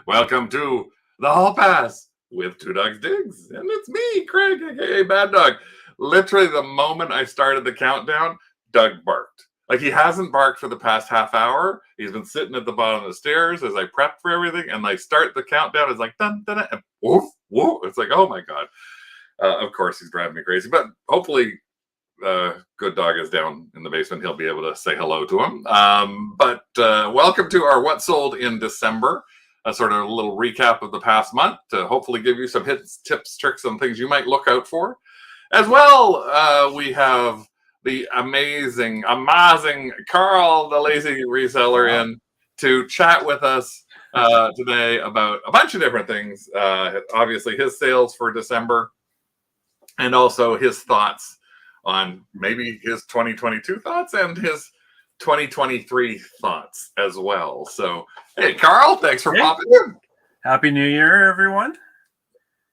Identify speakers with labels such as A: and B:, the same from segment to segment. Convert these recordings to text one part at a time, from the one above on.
A: Welcome to the Hall Pass with Two Dogs Digs. And it's me, Craig, aka Bad Dog. Literally, the moment I started the countdown, Doug barked. Like, he hasn't barked for the past half hour. He's been sitting at the bottom of the stairs as I prep for everything, and I start the countdown. It's like, dun, dun, dun, and woof, woof. It's like, oh my God. Of course, he's driving me crazy, but hopefully good dog is down in the basement. He'll be able to say hello to him. But welcome to our What Sold in December, a sort of a little recap of the past month to hopefully give you some hits, tips, tricks, and things you might look out for. As well, we have the amazing Carl, the lazy reseller, in to chat with us today about a bunch of different things. Obviously, his sales for December, and also his thoughts on maybe his 2022 thoughts and his 2023 thoughts as well. So, hey, Carl, thanks for popping in.
B: Happy New Year, everyone.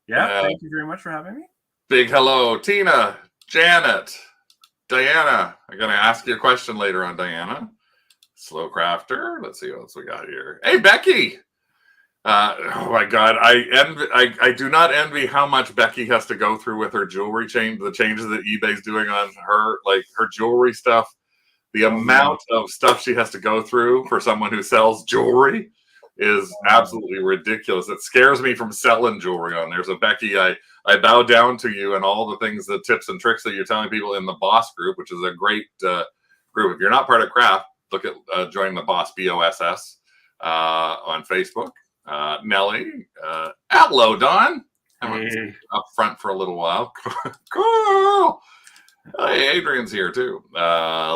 B: Yeah, thank you very much for having me.
A: Big hello, Tina, Janet, Diana. I'm going to ask you a question later on, Diana. Slow Crafter. Let's see what else we got here. Hey, Becky. Oh my God, I do not envy how much Becky has to go through with her jewelry change, the changes that eBay's doing on her, like her jewelry stuff. The amount of stuff she has to go through for someone who sells jewelry is absolutely ridiculous. It scares me from selling jewelry on there. So Becky, I bow down to you and all the things, the tips and tricks that you're telling people in the Boss group, which is a great group. If you're not part of Craft, look at join the Boss, BOSS, on Facebook. Nelly, hello, Don. I'm up front for a little while. Cool. Hey, Adrian's here too.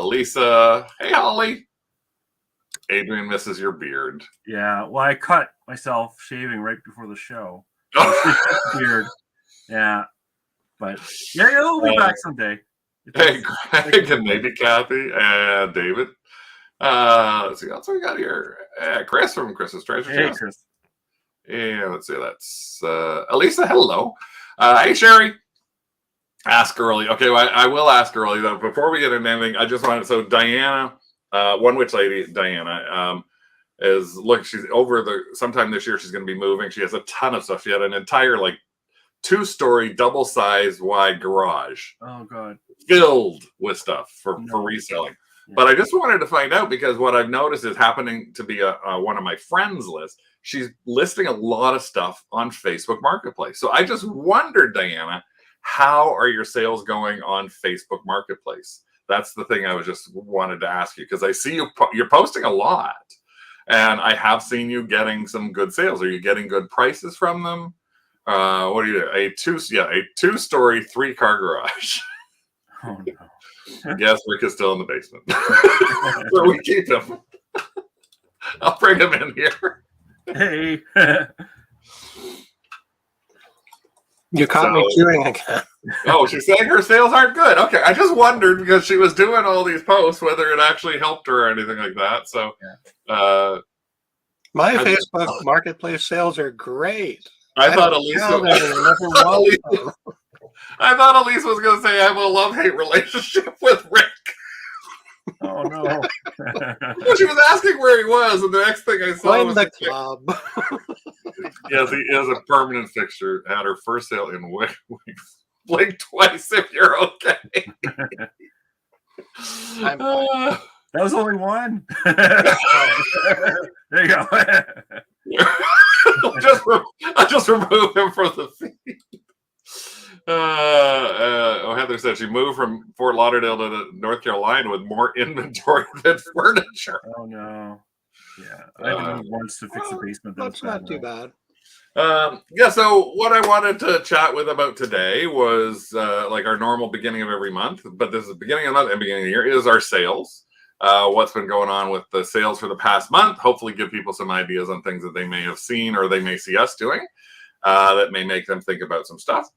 A: Lisa, hey, Holly. Adrian misses your beard.
B: Yeah, well, I cut myself shaving right before the show. Beard. Yeah, but yeah, it'll be back someday.
A: Hey, Greg and maybe Kathy and David. Let's see what else we got here. Chris from Chris's Treasure Chest.
B: Hey, Chris.
A: Yeah, let's see. That's Elisa. Hello. Hey, Sherry. Ask early. Okay, well, I will ask early though. Before we get into anything, I just wanted. So Diana, one witch lady, Diana, is she's over sometime this year. She's going to be moving. She has a ton of stuff. She had an entire 2-story, double-sized wide garage.
B: Oh God,
A: filled with stuff for reselling. Yeah. But I just wanted to find out, because what I've noticed is happening to be one of my friends' list. She's listing a lot of stuff on Facebook Marketplace. So I just wondered, Diana, how are your sales going on Facebook Marketplace? That's the thing I was just wanted to ask you, because I see you're posting a lot, and I have seen you getting some good sales. Are you getting good prices from them? What do you do? A 2-story, 3-car garage.
B: Oh no.
A: Yes, Rick is still in the basement. So we keep him. I'll bring him in here.
B: Hey.
C: You caught me chewing again.
A: Oh, she's saying her sales aren't good. Okay, I just wondered, because she was doing all these posts, whether it actually helped her or anything like that. So,
C: my Facebook Marketplace sales are great.
A: I thought Elise was going to say I have a love-hate relationship with Rick.
B: Oh no.
A: Well, she was asking where he was, and the next thing I saw was
C: the club.
A: Yes, he is a permanent fixture. Had her first sale in weeks. Blink twice if you're okay.
B: That was only one. There you go.
A: I'll just remove him from the feed. Heather said she moved from Fort Lauderdale to North Carolina with more inventory than furniture.
B: Oh no. Yeah, I had to move once to fix the basement.
C: That's not too bad.
A: So what I wanted to chat about today was our normal beginning of every month, but this is the beginning of the month and beginning of the year, is our sales. What's been going on with the sales for the past month. Hopefully give people some ideas on things that they may have seen or they may see us doing that may make them think about some stuff.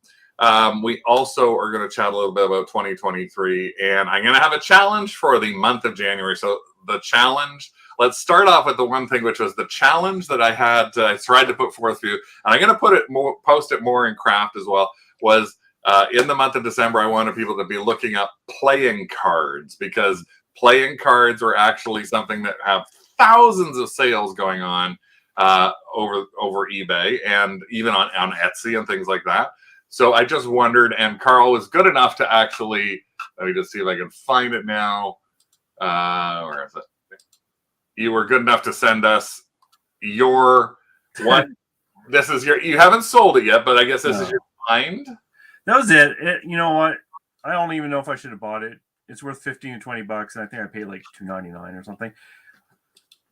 A: We also are going to chat a little bit about 2023, and I'm going to have a challenge for the month of January. So the challenge, let's start off with the one thing, which was the challenge that I had. I tried to put forth for you, and I'm going to post it more in Craft as well, was in the month of December, I wanted people to be looking up playing cards, because playing cards are actually something that have thousands of sales going on over eBay and even on Etsy and things like that. So I just wondered, and Carl was good enough to actually, let me just see if I can find it now. Where is it? You were good enough to send us your what? This is you haven't sold it yet, but I guess this is your find.
B: That was it. You know what? I don't even know if I should have bought it. It's worth $15 to $20, and I think I paid like $2.99 or something.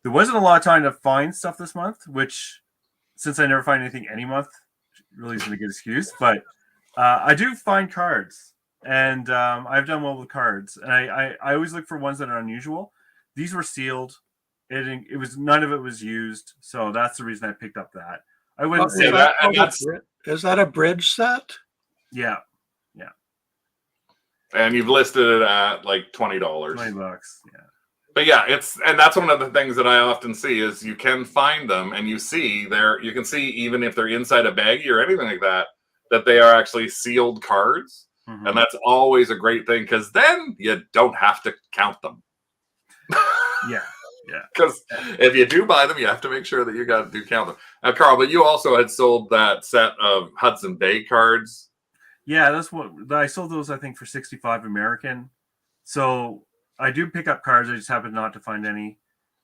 B: There wasn't a lot of time to find stuff this month, which, since I never find anything any month, really isn't a good excuse. But I do find cards, and I've done well with cards. And I always look for ones that are unusual. These were sealed. It was none of it was used, so that's the reason I picked up that. I wouldn't say
C: that. Is that a bridge set?
B: Yeah.
A: And you've listed it at like $20.
B: $20, yeah.
A: But yeah, and that's one of the things that I often see is you can find them and you can see even if they're inside a baggie or anything like that they are actually sealed cards. Mm-hmm. And that's always a great thing because then you don't have to count them.
B: Yeah.
A: Because if you do buy them, you have to make sure that you do count them. Now, Carl, but you also had sold that set of Hudson Bay cards.
B: Yeah, that's what I sold those, I think, for $65 American. So I do pick up cards. I just happen not to find any.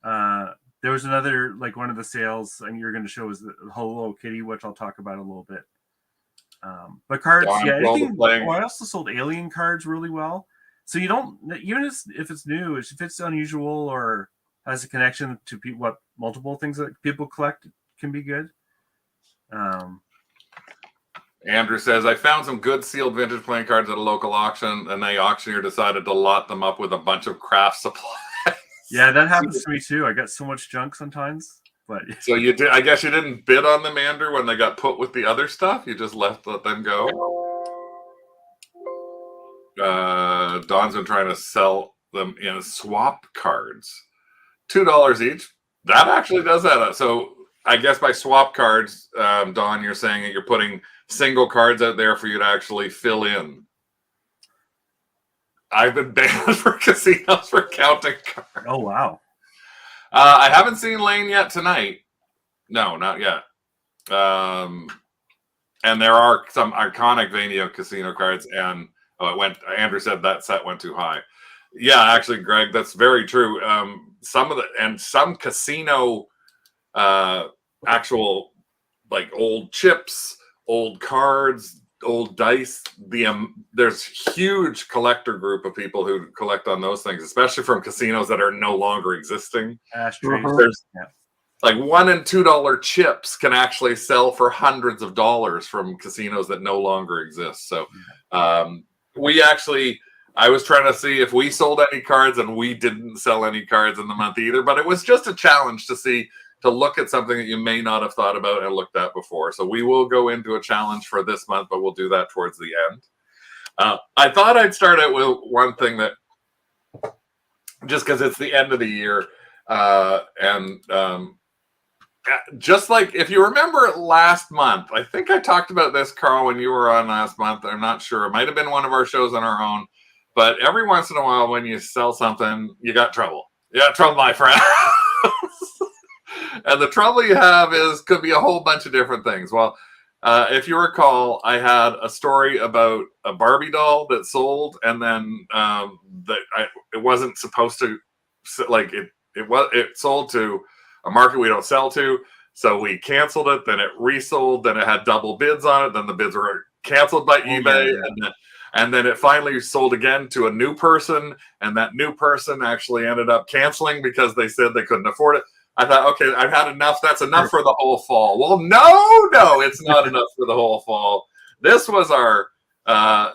B: There was another, like one of the sales, and you're going to show is the Hello Kitty, which I'll talk about a little bit. But cards, anything. I also sold alien cards really well. So you don't, even if it's new, if it's unusual or has a connection to what multiple things that people collect, can be good.
A: Andrew says, I found some good sealed vintage playing cards at a local auction, and the auctioneer decided to lot them up with a bunch of craft supplies.
B: Yeah, that happens to me too. I got so much junk sometimes. But
A: so you did. I guess you didn't bid on them, Andrew, when they got put with the other stuff. You just let them go. Don's been trying to sell them in swap cards, $2 each. That actually does add up. So I guess by swap cards, Don, you're saying that you're putting single cards out there for you to actually fill in. I've been banned for casinos for counting cards.
B: Oh, wow.
A: I haven't seen Lane yet tonight. No, not yet. And there are some iconic Venio casino cards, and Andrew said that set went too high. Yeah, actually, Greg, that's very true. Some casino actual like old chips, old cards, old dice. There's huge collector group of people who collect on those things, especially from casinos that are no longer existing. There's like $1 and $2 chips can actually sell for hundreds of dollars from casinos that no longer exist. So I was trying to see if we sold any cards, and we didn't sell any cards in the month either, but it was just a challenge to look at something that you may not have thought about and looked at before. So we will go into a challenge for this month, but we'll do that towards the end. I thought I'd start out with one thing that, just because it's the end of the year, just like if you remember last month, I think I talked about this, Carl, when you were on last month. I'm not sure. It might have been one of our shows on our own. But every once in a while, when you sell something, you got trouble. You got trouble, my friend. And the trouble you have could be a whole bunch of different things. Well, if you recall, I had a story about a Barbie doll that sold, and then it wasn't supposed to, like it sold to a market we don't sell to. So we canceled it. Then it resold. Then it had double bids on it. Then the bids were canceled by eBay, and then it finally sold again to a new person, and that new person actually ended up canceling because they said they couldn't afford it. I thought, okay, I've had enough. That's enough for the whole fall. Well, no, it's not enough for the whole fall. This was our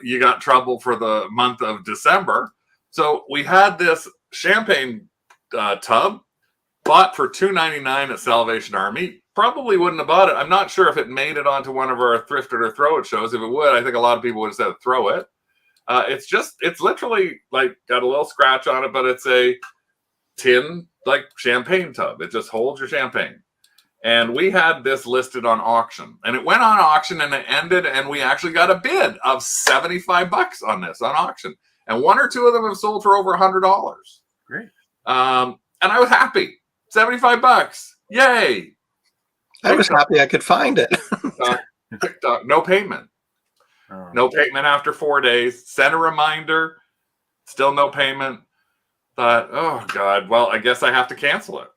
A: you got trouble for the month of December. So we had this champagne tub bought for $2.99 at Salvation Army. Probably wouldn't have bought it. I'm not sure if it made it onto one of our Thrift It or Throw It shows. If it would, I think a lot of people would have said throw it. It's literally like got a little scratch on it, but it's a tin like champagne tub. It just holds your champagne. And we had this listed on auction, and it went on auction, and it ended, and we actually got a bid of $75 on this on auction. And one or two of them have sold for over $100.
B: Great.
A: And I was happy. $75. Yay.
C: I was happy I could find it.
A: TikTok, no payment.
B: Oh.
A: No payment after 4 days. Sent a reminder. Still no payment. Thought, oh God, well, I guess I have to cancel it.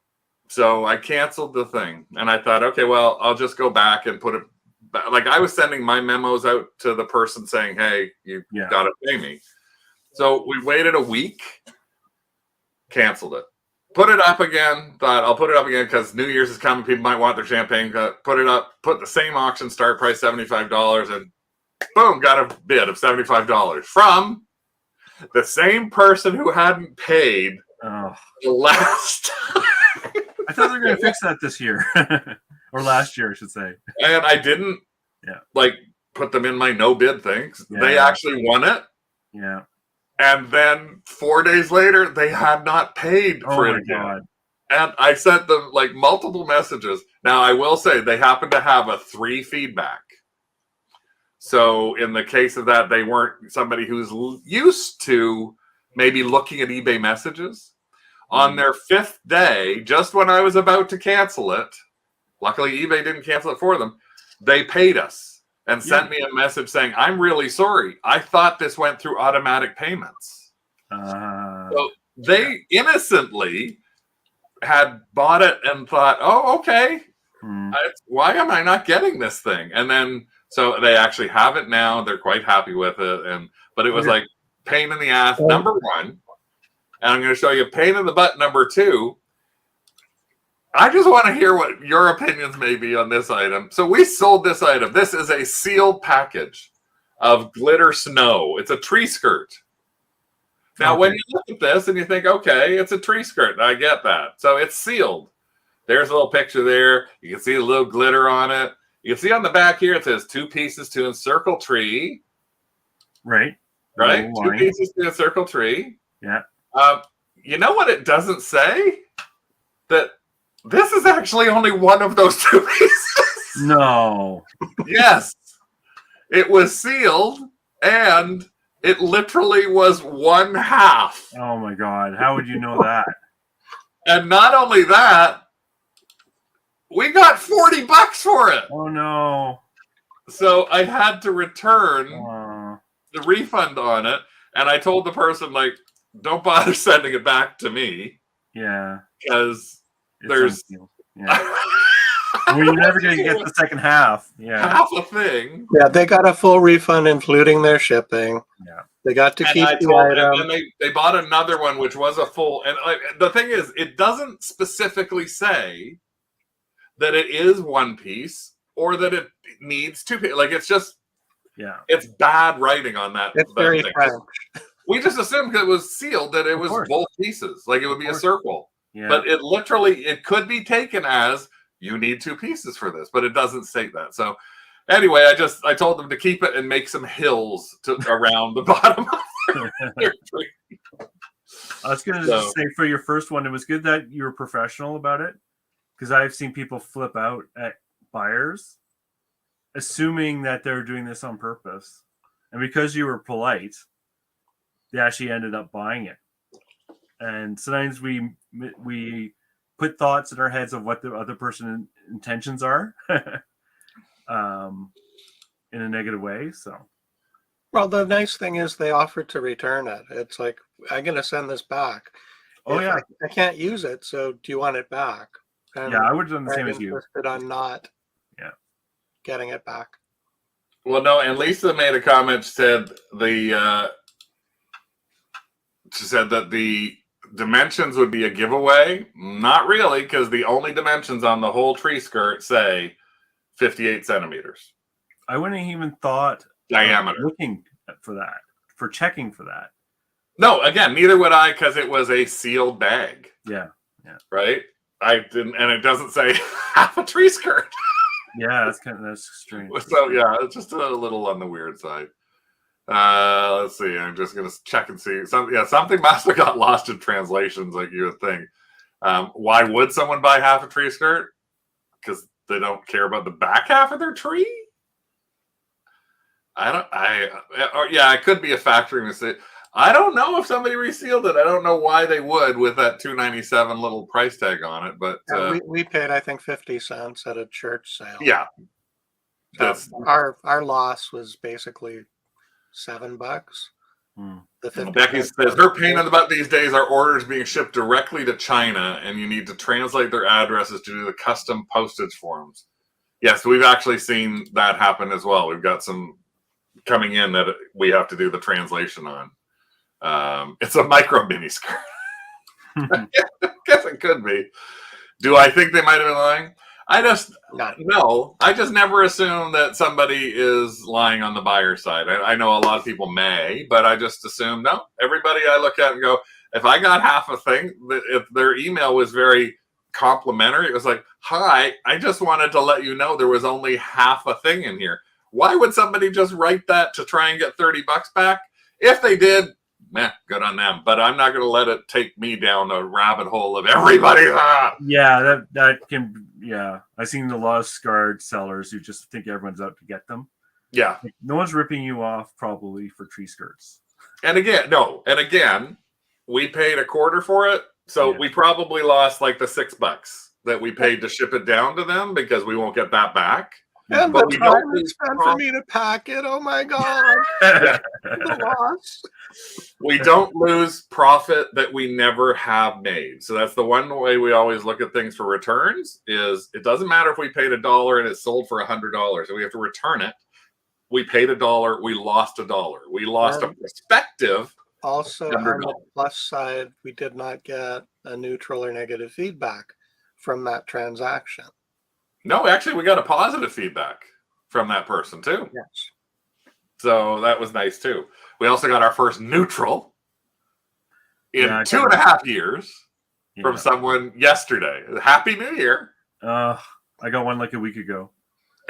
A: So I canceled the thing. And I thought, okay, well, I'll just go back and put it back. Like I was sending my memos out to the person saying, hey, you got to pay me. So we waited a week, canceled it. Put it up again. Thought I'll put it up again because New Year's is coming. People might want their champagne. Put it up. Put the same auction start price, $75, and boom, got a bid of $75 from the same person who hadn't paid the last time.
B: I thought they were going to fix that this year or last year, I should say.
A: And I didn't like put them in my no bid things. Yeah. They actually won it.
B: Yeah.
A: And then 4 days later, they had not paid for it again. God. And I sent them like multiple messages. Now, I will say they happen to have a 3 feedback. So in the case of that, they weren't somebody who's used to maybe looking at eBay messages. On their 5th day, just when I was about to cancel it, luckily eBay didn't cancel it for them, they paid us and sent me a message saying, I'm really sorry. I thought this went through automatic payments. So they innocently had bought it and thought, oh, okay. Why am I not getting this thing? And then, so they actually have it now. They're quite happy with it. But it was like pain in the ass, number 1. And I'm going to show you pain in the butt, number 2. I just want to hear what your opinions may be on this item. So we sold this item. This is a sealed package of glitter snow. It's a tree skirt. Now, when you look at this and you think, okay, it's a tree skirt. I get that. So it's sealed. There's a little picture there. You can see a little glitter on it. You can see on the back here, it says 2 pieces to encircle tree.
B: Right.
A: 2 pieces to encircle tree.
B: Yeah.
A: You know what it doesn't say? That this is actually only one of those 2 pieces.
B: No.
A: Yes. It was sealed and it literally was 1/2.
B: Oh my God. How would you know that?
A: And not only that, we got $40 for it.
B: Oh no.
A: So I had to return the refund on it. And I told the person, like, don't bother sending it back to me.
B: Yeah.
A: Because there's
B: well, you're never going to get the second half. Yeah.
A: Half a thing.
C: Yeah, they got a full refund, including their shipping.
B: Yeah.
C: They got to keep the item.
A: And then they bought another one, which was a full. And the thing is, it doesn't specifically say that it is 1 piece or that it needs 2 pieces. Like, it's just, it's bad writing on that.
C: It's very French.
A: We just assumed because it was sealed that it was both pieces. Like, it would be a circle.
B: Yeah.
A: But it literally, it could be taken as you need 2 pieces for this, but it doesn't state that. So anyway, I told them to keep it and make some hills around the bottom of their tree.
B: I was going to say for your first one, it was good that you were professional about it, because I've seen people flip out at buyers, assuming that they're doing this on purpose. And because you were polite, they actually ended up buying it. And sometimes we put thoughts in our heads of what the other person's intentions are in a negative way. So,
C: well, the nice thing is they offered to return it. It's like, I'm going to send this back. I can't use it, so do you want it back? And
B: I would have done the same as you.
C: Insisted on not getting it back.
A: Well, no, and Lisa made a comment. She said that the dimensions would be a giveaway. Not really, because the only dimensions on the whole tree skirt say 58 centimeters.
B: I wouldn't even thought
A: diameter
B: looking for that, for checking for that.
A: No, again, neither would I, because it was a sealed bag.
B: Yeah.
A: Right? I didn't, and it doesn't say half a tree skirt.
B: Yeah, that's strange.
A: So yeah, it's just a little on the weird side. Let's see. I'm just gonna check and see. Something must have got lost in translations, like you would think. Why would someone buy half a tree skirt? Because they don't care about the back half of their tree. It could be a factory mistake. I don't know if somebody resealed it. I don't know why they would with that $2.97 little price tag on it, but
C: we paid, I think, 50 cents at a church sale.
A: yeah,
C: So our loss was basically $7. The 50
A: Becky says her pain in the butt these days are orders being shipped directly to China, and you need to translate their addresses to do the custom postage forms. Yes, we've actually seen that happen as well. We've got some coming in that we have to do the translation on. It's a micro mini skirt. I guess it could be. Do I think they might have been lying? I just never assume that somebody is lying on the buyer side. I know a lot of people may, but I just assume no. Everybody I look at and go, if I got half a thing, if their email was very complimentary, it was like, hi, I just wanted to let you know there was only half a thing in here. Why would somebody just write that to try and get $30 back? If they did, good on them. But I'm not going to let it take me down a rabbit hole of everybody.
B: Yeah, that can. Yeah, I've seen a lot of scarred sellers who just think everyone's out to get them.
A: Yeah,
B: like, no one's ripping you off probably for tree skirts.
A: And again, we paid a quarter for it, so we probably lost like the $6 that we paid to ship it down to them because we won't get that back.
C: And the time it's spent for me to pack it, oh my God. The loss.
A: We don't lose profit that we never have made. So that's the one way we always look at things for returns is it doesn't matter if we paid $1 and it sold for $100 and we have to return it. We paid $1, we lost $1. We lost a perspective.
C: Also, on the plus side, we did not get a neutral or negative feedback from that transaction.
A: No, actually, we got a positive feedback from that person too.
C: Yes.
A: So that was nice too. We also got our first neutral in 2.5 years from someone yesterday. Happy New Year.
B: I got one like a week ago.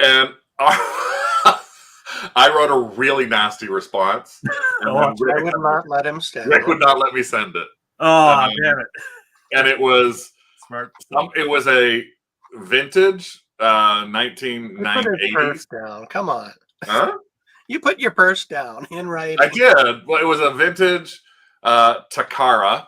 A: And I wrote a really nasty response.
C: I would not let him send it.
A: Rick would not let me send it.
B: Oh, damn it.
A: And it was
B: smart.
A: It was a vintage 1980s.
C: You put your purse down. Come on.
A: Huh?
C: You put your purse down in writing.
A: I did. Well, it was a vintage Takara,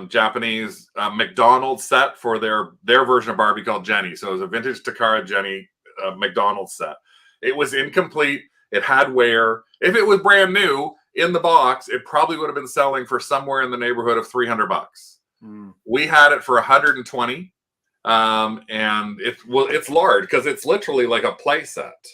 A: Japanese McDonald's set for their version of Barbie called Jenny. So it was a vintage Takara Jenny McDonald's set. It was incomplete. It had wear. If it was brand new in the box, it probably would have been selling for somewhere in the neighborhood of $300. We had it for $120. And it's large because it's literally like a play set.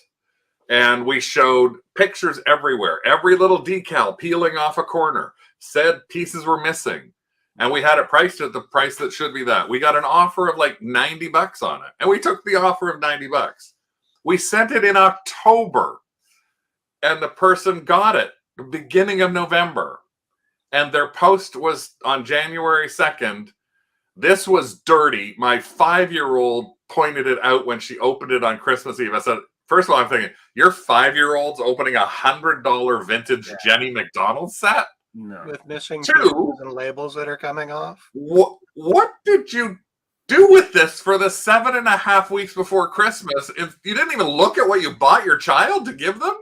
A: And we showed pictures everywhere, every little decal peeling off a corner, said pieces were missing. And we had it priced at the price that should be that. We got an offer of like $90 on it. And we took the offer of $90. We sent it in October. And the person got it the beginning of November. And their post was on January 2nd. This was dirty. My 5-year-old pointed it out when she opened it on Christmas Eve. I said, first of all, I'm thinking, your 5-year-old's opening a $100 vintage Jenny McDonald's set?
C: No. With missing pieces and labels that are coming off?
A: What did you do with this for the 7.5 weeks before Christmas? If you didn't even look at what you bought your child to give them?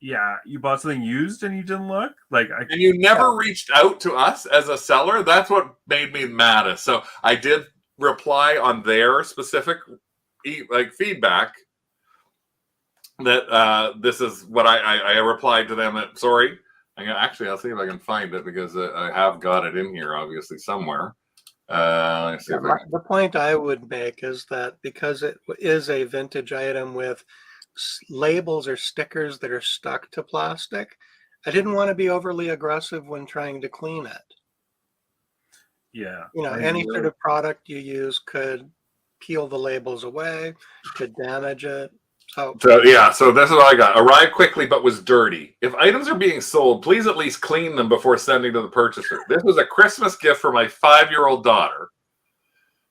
B: Yeah, you bought something used and you didn't look?
A: And you never reached out to us as a seller? That's what made me maddest. So I did reply on their specific feedback that this is what I replied to them that, sorry. I'll see if I can find it because I have got it in here, obviously, somewhere.
C: The point I would make is that because it is a vintage item with labels or stickers that are stuck to plastic, I didn't want to be overly aggressive when trying to clean it.
B: Yeah.
C: Any sort of product you use could peel the labels away, could damage it. So
A: this is what I got. Arrived quickly but was dirty. If items are being sold, please at least clean them before sending to the purchaser. This was a Christmas gift for my 5-year-old daughter.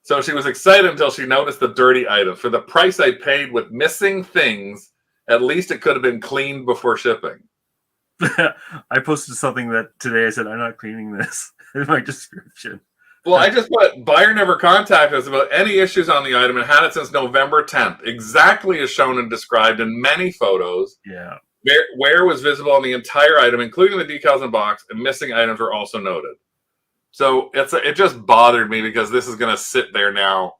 A: So she was excited until she noticed the dirty item. For the price I paid with missing things, at least it could have been cleaned before shipping.
B: I posted something that today I said, I'm not cleaning this in my description.
A: Well, I just put, buyer never contacted us about any issues on the item and had it since November 10th. Exactly as shown and described in many photos.
B: Yeah.
A: Wear was visible on the entire item, including the decals and box, and missing items were also noted. So it just bothered me because this is going to sit there now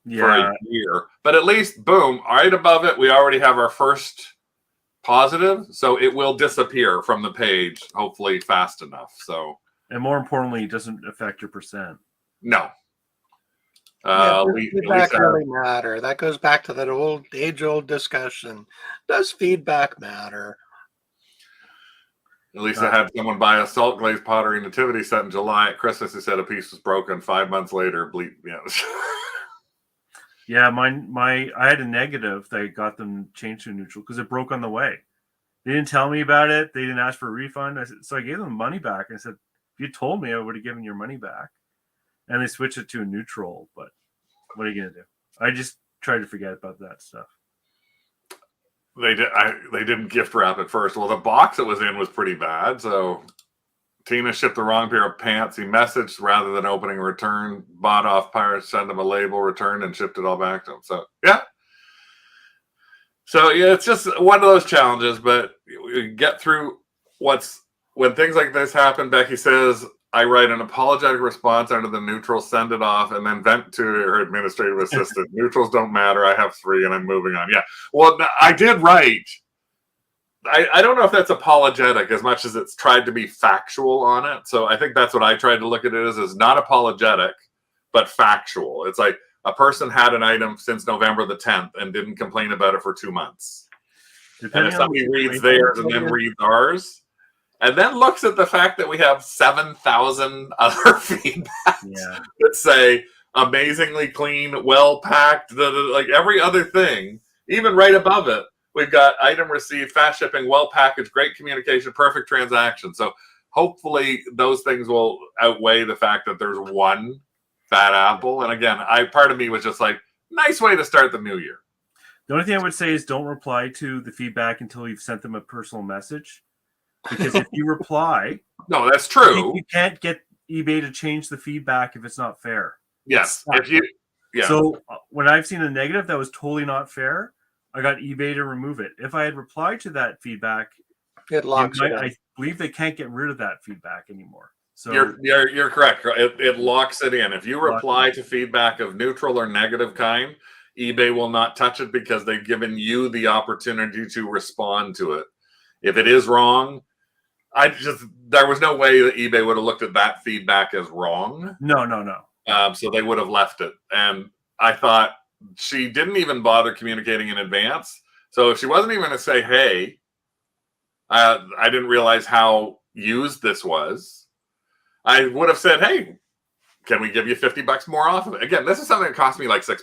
A: for a year. But at least, boom, right above it, we already have our first positive. So it will disappear from the page, hopefully fast enough. So,
B: and more importantly, it doesn't affect your percent.
A: No.
C: Feedback really matter. That goes back to that age-old discussion. Does feedback matter?
A: At least I had someone buy a salt glazed pottery nativity set in July at Christmas. He said a piece was broken. 5 months later,
B: Yeah, I had a negative that got them changed to neutral because it broke on the way. They didn't tell me about it. They didn't ask for a refund. So I gave them money back. I said, if you told me, I would have given your money back. And they switched it to a neutral. But what are you going to do? I just tried to forget about that stuff.
A: They didn't gift wrap at first. Well, the box it was in was pretty bad. So Tina shipped the wrong pair of pants. He messaged rather than opening a return, bought off Pirates, sent him a label, returned, and shipped it all back to him. So, yeah. So, yeah, it's just one of those challenges, but you get through when things like this happen. Becky says, I write an apologetic response under the neutral, send it off, and then vent to her administrative assistant. Neutrals don't matter. I have 3, and I'm moving on. Yeah. Well, I did write. I don't know if that's apologetic as much as it's tried to be factual on it. So I think that's what I tried to look at it as not apologetic, but factual. It's like a person had an item since November the 10th and didn't complain about it for 2 months. And if somebody reads theirs and then reads ours, and then looks at the fact that we have 7,000 other feedbacks that say amazingly clean, well packed, like every other thing, even right above it, we've got item received, fast shipping, well packaged, great communication, perfect transaction. So hopefully those things will outweigh the fact that there's one bad apple. And again, part of me was just like, nice way to start the new year.
B: The only thing I would say is don't reply to the feedback until you've sent them a personal message. Because if you reply,
A: no, that's true.
B: You can't get eBay to change the feedback if it's not fair.
A: Yes.
B: So when I've seen a negative that was totally not fair, I got eBay to remove it. If I had replied to that feedback,
C: it locks it in.
B: I believe they can't get rid of that feedback anymore. So
A: you're correct. It locks it in. If you reply to feedback of neutral or negative kind, eBay will not touch it because they've given you the opportunity to respond to it. If it is wrong, there was no way that eBay would have looked at that feedback as wrong.
B: No.
A: So they would have left it. And I thought she didn't even bother communicating in advance. So if she wasn't even going to say, hey, I didn't realize how used this was, I would have said, hey, can we give you $50 more off of it? Again, this is something that cost me like $6.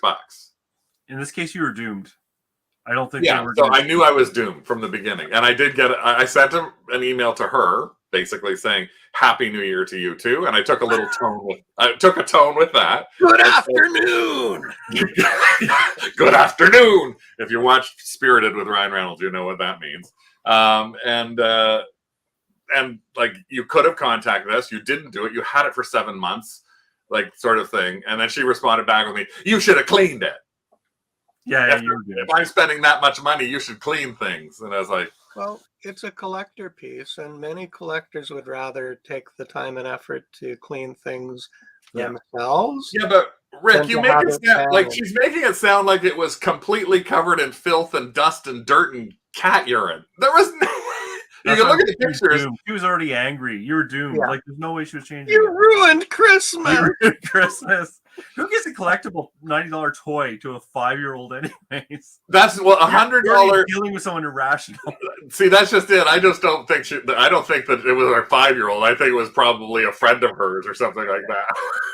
B: In this case, you were doomed. I don't think.
A: Yeah, so I knew I was doomed from the beginning, and I did get. I sent an email to her, basically saying "Happy New Year to you too," and I took a little tone with. I took a tone with that.
C: Good afternoon.
A: Good afternoon. If you watched Spirited with Ryan Reynolds, you know what that means. And like you could have contacted us, you didn't do it. You had it for 7 months, like sort of thing. And then she responded back with me, "You should have cleaned it."
B: Yeah,
A: if I'm spending that much money, you should clean things. And I was like,
C: well, it's a collector piece, and many collectors would rather take the time and effort to clean things themselves.
A: Yeah, but Rick, you make it sound like she's making it sound like it was completely covered in filth and dust and dirt and cat urine. There was no. You can look at the pictures.
B: She was already angry. You were doomed.
C: Yeah.
B: Like there's no way she was changing.
C: You ruined Christmas.
B: You ruined Christmas. Who gets a collectible $90 toy to a 5-year-old anyways?
A: That's $100
B: dealing with someone irrational.
A: See, that's just it. I just don't think I don't think that it was our 5-year-old. I think it was probably a friend of hers or something like that.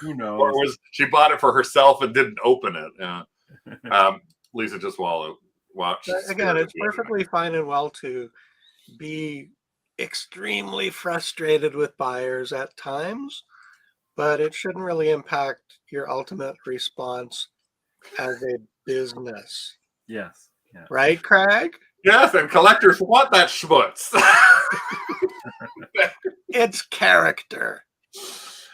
B: Who knows?
A: Or she bought it for herself and didn't open it. Yeah. Lisa just watched.
C: Again, it's perfectly fine and well to be extremely frustrated with buyers at times, but it shouldn't really impact your ultimate response as a business.
B: Yes. Yeah.
C: Right, Craig?
A: Yes, and collectors want that schmutz.
C: It's character.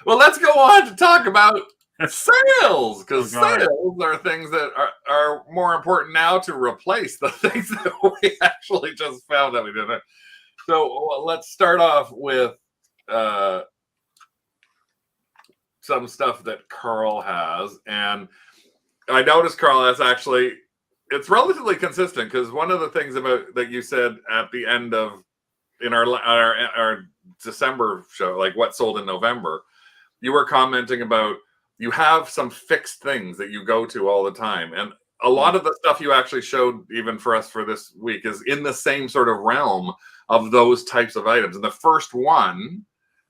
A: Well, let's go on to talk about Sales, because
B: Oh, God.
A: sales are things that are more important now to replace the things that we actually just found that we didn't. So let's start off with some stuff that Carl has. And I noticed Carl has actually, it's relatively consistent, because one of the things about that you said at the end of in our December show, like what sold in November, you were commenting about you have some fixed things that you go to all the time. And a lot of the stuff you actually showed, even for us for this week, is in the same sort of realm of those types of items. And the first one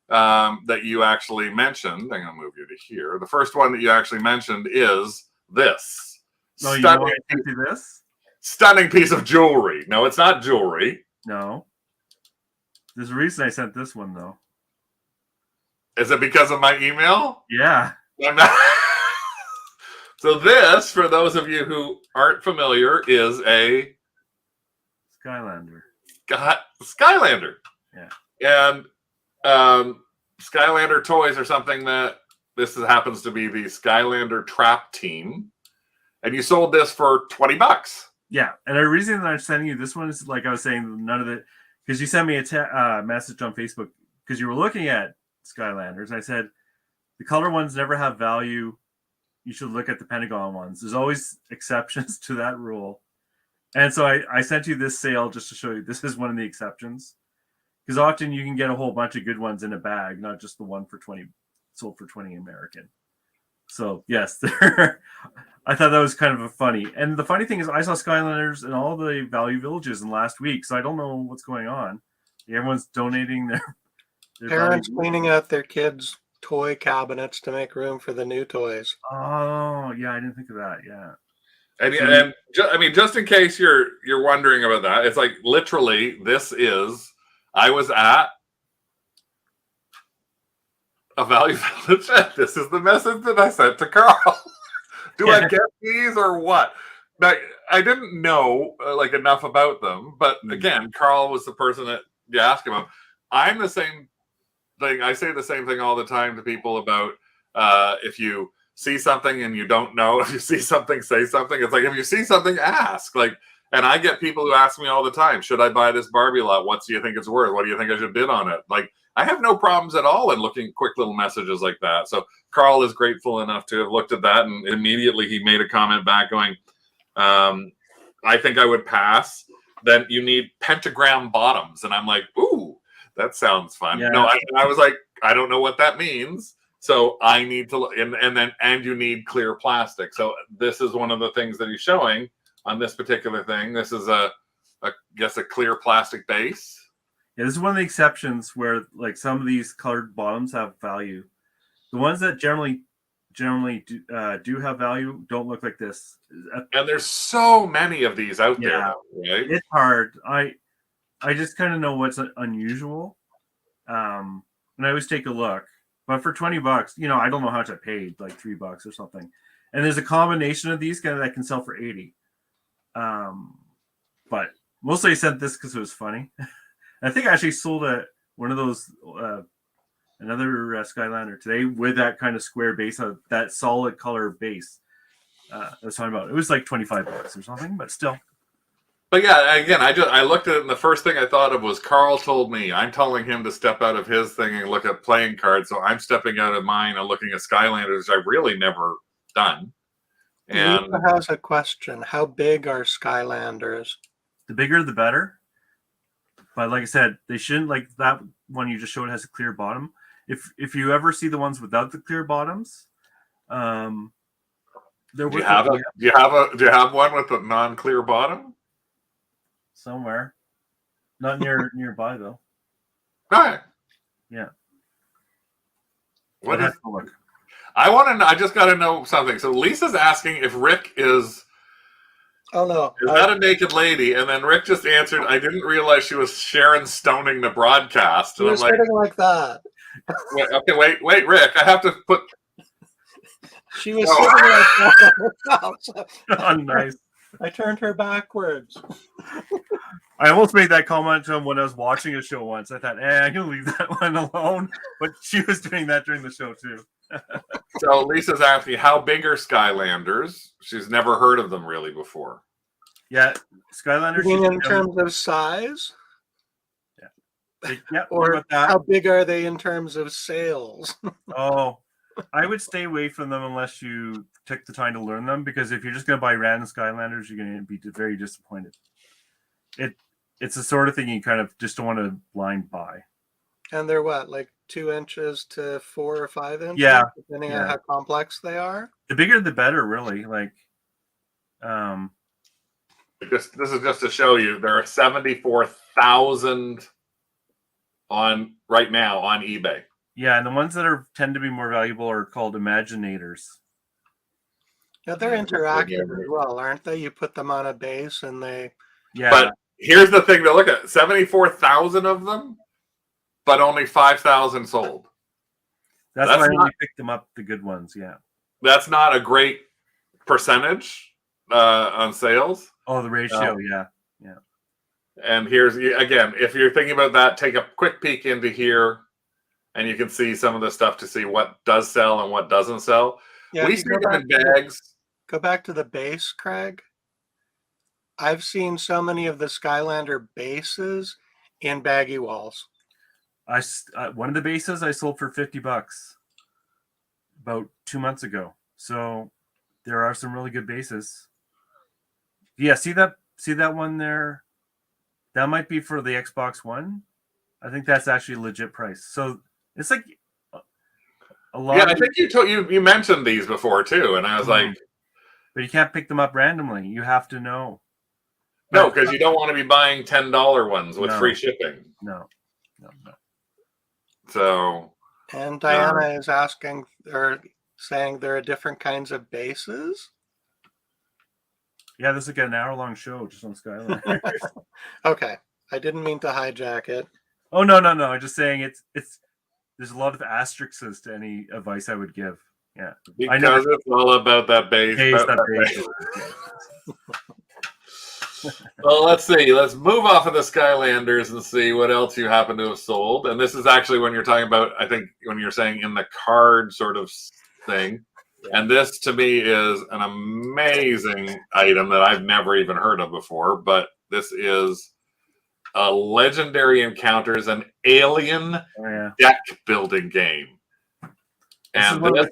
A: that you actually mentioned, I'm going to move you to here. The first one that you actually mentioned is this.
B: No, you know I sent you this?
A: Stunning piece of jewelry. No, it's not jewelry.
B: No. There's a reason I sent this one, though.
A: Is it because of my email?
B: Yeah.
A: So this, for those of you who aren't familiar, is a
B: Skylander.
A: Skylander.
B: Yeah.
A: And Skylander toys are something that happens to be the Skylander Trap Team. And you sold this for $20.
B: Yeah. And the reason that I'm sending you this one is, like I was saying, none of it, because you sent me a message on Facebook because you were looking at Skylanders. I said, the color ones never have value. You should look at the Pentagon ones. There's always exceptions to that rule. And so I sent you this sale just to show you this is one of the exceptions. Because often you can get a whole bunch of good ones in a bag, not just the one for 20, sold for 20 American. So yes, I thought that was kind of a funny. And the funny thing is I saw Skylanders in all the Value Villages in last week. So I don't know what's going on. Everyone's donating their
C: parents cleaning out their kids' toy cabinets to make room for the new toys.
B: Oh, yeah, I didn't think of that. Yeah.
A: And I mean, just in case you're wondering about that, it's like literally this is, I was at a Value Village. This is the message that I sent to Carl. Do I get these or what? Now, I didn't know like enough about them, but again, Carl was the person that you ask about. I'm the same thing. I say the same thing all the time to people about if you see something and you don't know, if you see something, say something. It's like, if you see something, ask. Like, and I get people who ask me all the time, should I buy this Barbie lot? What do you think it's worth? What do you think I should bid on it? Like, I have no problems at all in looking quick little messages like that. So Carl is grateful enough to have looked at that, and immediately he made a comment back going, I think I would pass. Then you need pentagram bottoms. And I'm like, ooh, that sounds fun. Yeah. No, I was like, I don't know what that means. So I need to, and you need clear plastic. So this is one of the things that he's showing on this particular thing. This is I guess a clear plastic base.
B: Yeah, this is one of the exceptions where like some of these colored bottoms have value. The ones that generally do have value don't look like this.
A: And there's so many of these out there, though, right?
B: It's hard. I just kind of know what's unusual, and I always take a look. But for $20, you know, I don't know how much I paid, like $3 or something. And there's a combination of these kind of that can sell for $80. But mostly I sent this because it was funny. I think I actually sold one of those another Skylander today with that kind of square base, that solid color base. I was talking about. It was like $25 or something, but still.
A: But yeah, again, I looked at it, and the first thing I thought of was Carl told me. I'm telling him to step out of his thing and look at playing cards, so I'm stepping out of mine and looking at Skylanders, I've really never done. And
C: Lisa has a question: how big are Skylanders?
B: The bigger, the better. But like I said, they shouldn't, like that one you just showed has a clear bottom. If you ever see the ones without the clear bottoms, do you have
A: one with a non-clear bottom?
B: Somewhere, not nearby though.
A: All right.
B: Yeah.
A: What is? I want to know. I just got to know something. So Lisa's asking if Rick is.
C: Oh no!
A: Is that a naked lady? And then Rick just answered, "I didn't realize she was Sharon stoning the broadcast." And
C: she was sitting like that.
A: Wait, Rick. I have to put.
C: She was sitting like that.
B: Oh, nice.
C: I turned her backwards.
B: I almost made that comment to him when I was watching a show once. I thought, I can leave that one alone. But she was doing that during the show too.
A: So Lisa's asking, how big are Skylanders? She's never heard of them really before.
B: Yeah, Skylanders.
C: You mean in terms of size?
B: Yeah.
C: Or how big are they in terms of sales?
B: Oh, I would stay away from them unless you took the time to learn them, because if you're just going to buy random Skylanders, you're going to be very disappointed. It's the sort of thing you kind of just don't want to blind buy.
C: And they're what, like 2 inches to 4 or 5 inches?
B: Yeah,
C: depending on how complex they are.
B: The bigger, the better, really. Like,
A: this is just to show you there are 74,000 on right now on eBay.
B: Yeah, and the ones that tend to be more valuable are called Imaginators.
C: Yeah, they're interactive as well, aren't they? You put them on a base and they.
B: Yeah.
A: But here's the thing to look at: 74,000 of them, but only 5,000 sold.
B: That's why I only picked them up, the good ones. Yeah.
A: That's not a great percentage on sales.
B: Oh, the ratio, yeah.
A: And here's again, if you're thinking about that, take a quick peek into here, and you can see some of the stuff to see what does sell and what doesn't sell.
C: Yeah,
A: we see them in bags.
C: Go back to the base, Craig. I've seen so many of the Skylander bases in baggy walls.
B: One of the bases I sold for $50 about 2 months ago. So there are some really good bases. Yeah, see that one there? That might be for the Xbox One. I think that's actually a legit price. So it's like a lot.
A: Yeah, I think you mentioned these before too, and I was like,
B: but you can't pick them up randomly. You have to know.
A: No, because you don't want to be buying $10 ones with free shipping.
B: No.
A: So.
C: And Diana is asking or saying there are different kinds of bases.
B: Yeah, this is like an hour-long show just on Skylanders.
C: Okay, I didn't mean to hijack it.
B: Oh no! I'm just saying it's. There's a lot of asterisks to any advice I would give. Yeah,
A: because it's all about that base. Well, let's see. Let's move off of the Skylanders and see what else you happen to have sold. And this is actually when you're talking about, I think, when you're saying in the card sort of thing. And this, to me, is an amazing item that I've never even heard of before. But this is a Legendary Encounters, an alien deck building game. And this,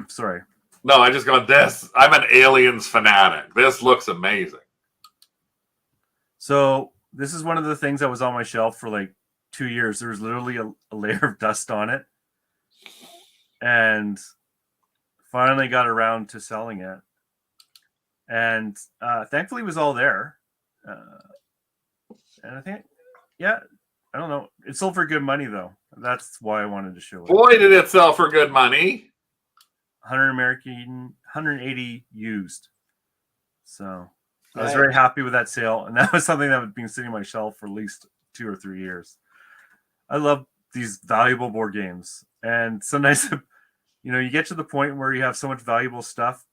B: sorry.
A: No, I just got this. I'm an Aliens fanatic. This looks amazing.
B: So this is one of the things that was on my shelf for like 2 years. There was literally a layer of dust on it. And finally got around to selling it. And thankfully it was all there. And I think, I don't know. It sold for good money, though. That's why I wanted to show it.
A: Boy, did it sell for good money.
B: 180 used. So I was very happy with that sale. And that was something that had been sitting on my shelf for at least 2 or 3 years. I love these valuable board games. And sometimes, you get to the point where you have so much valuable stuff,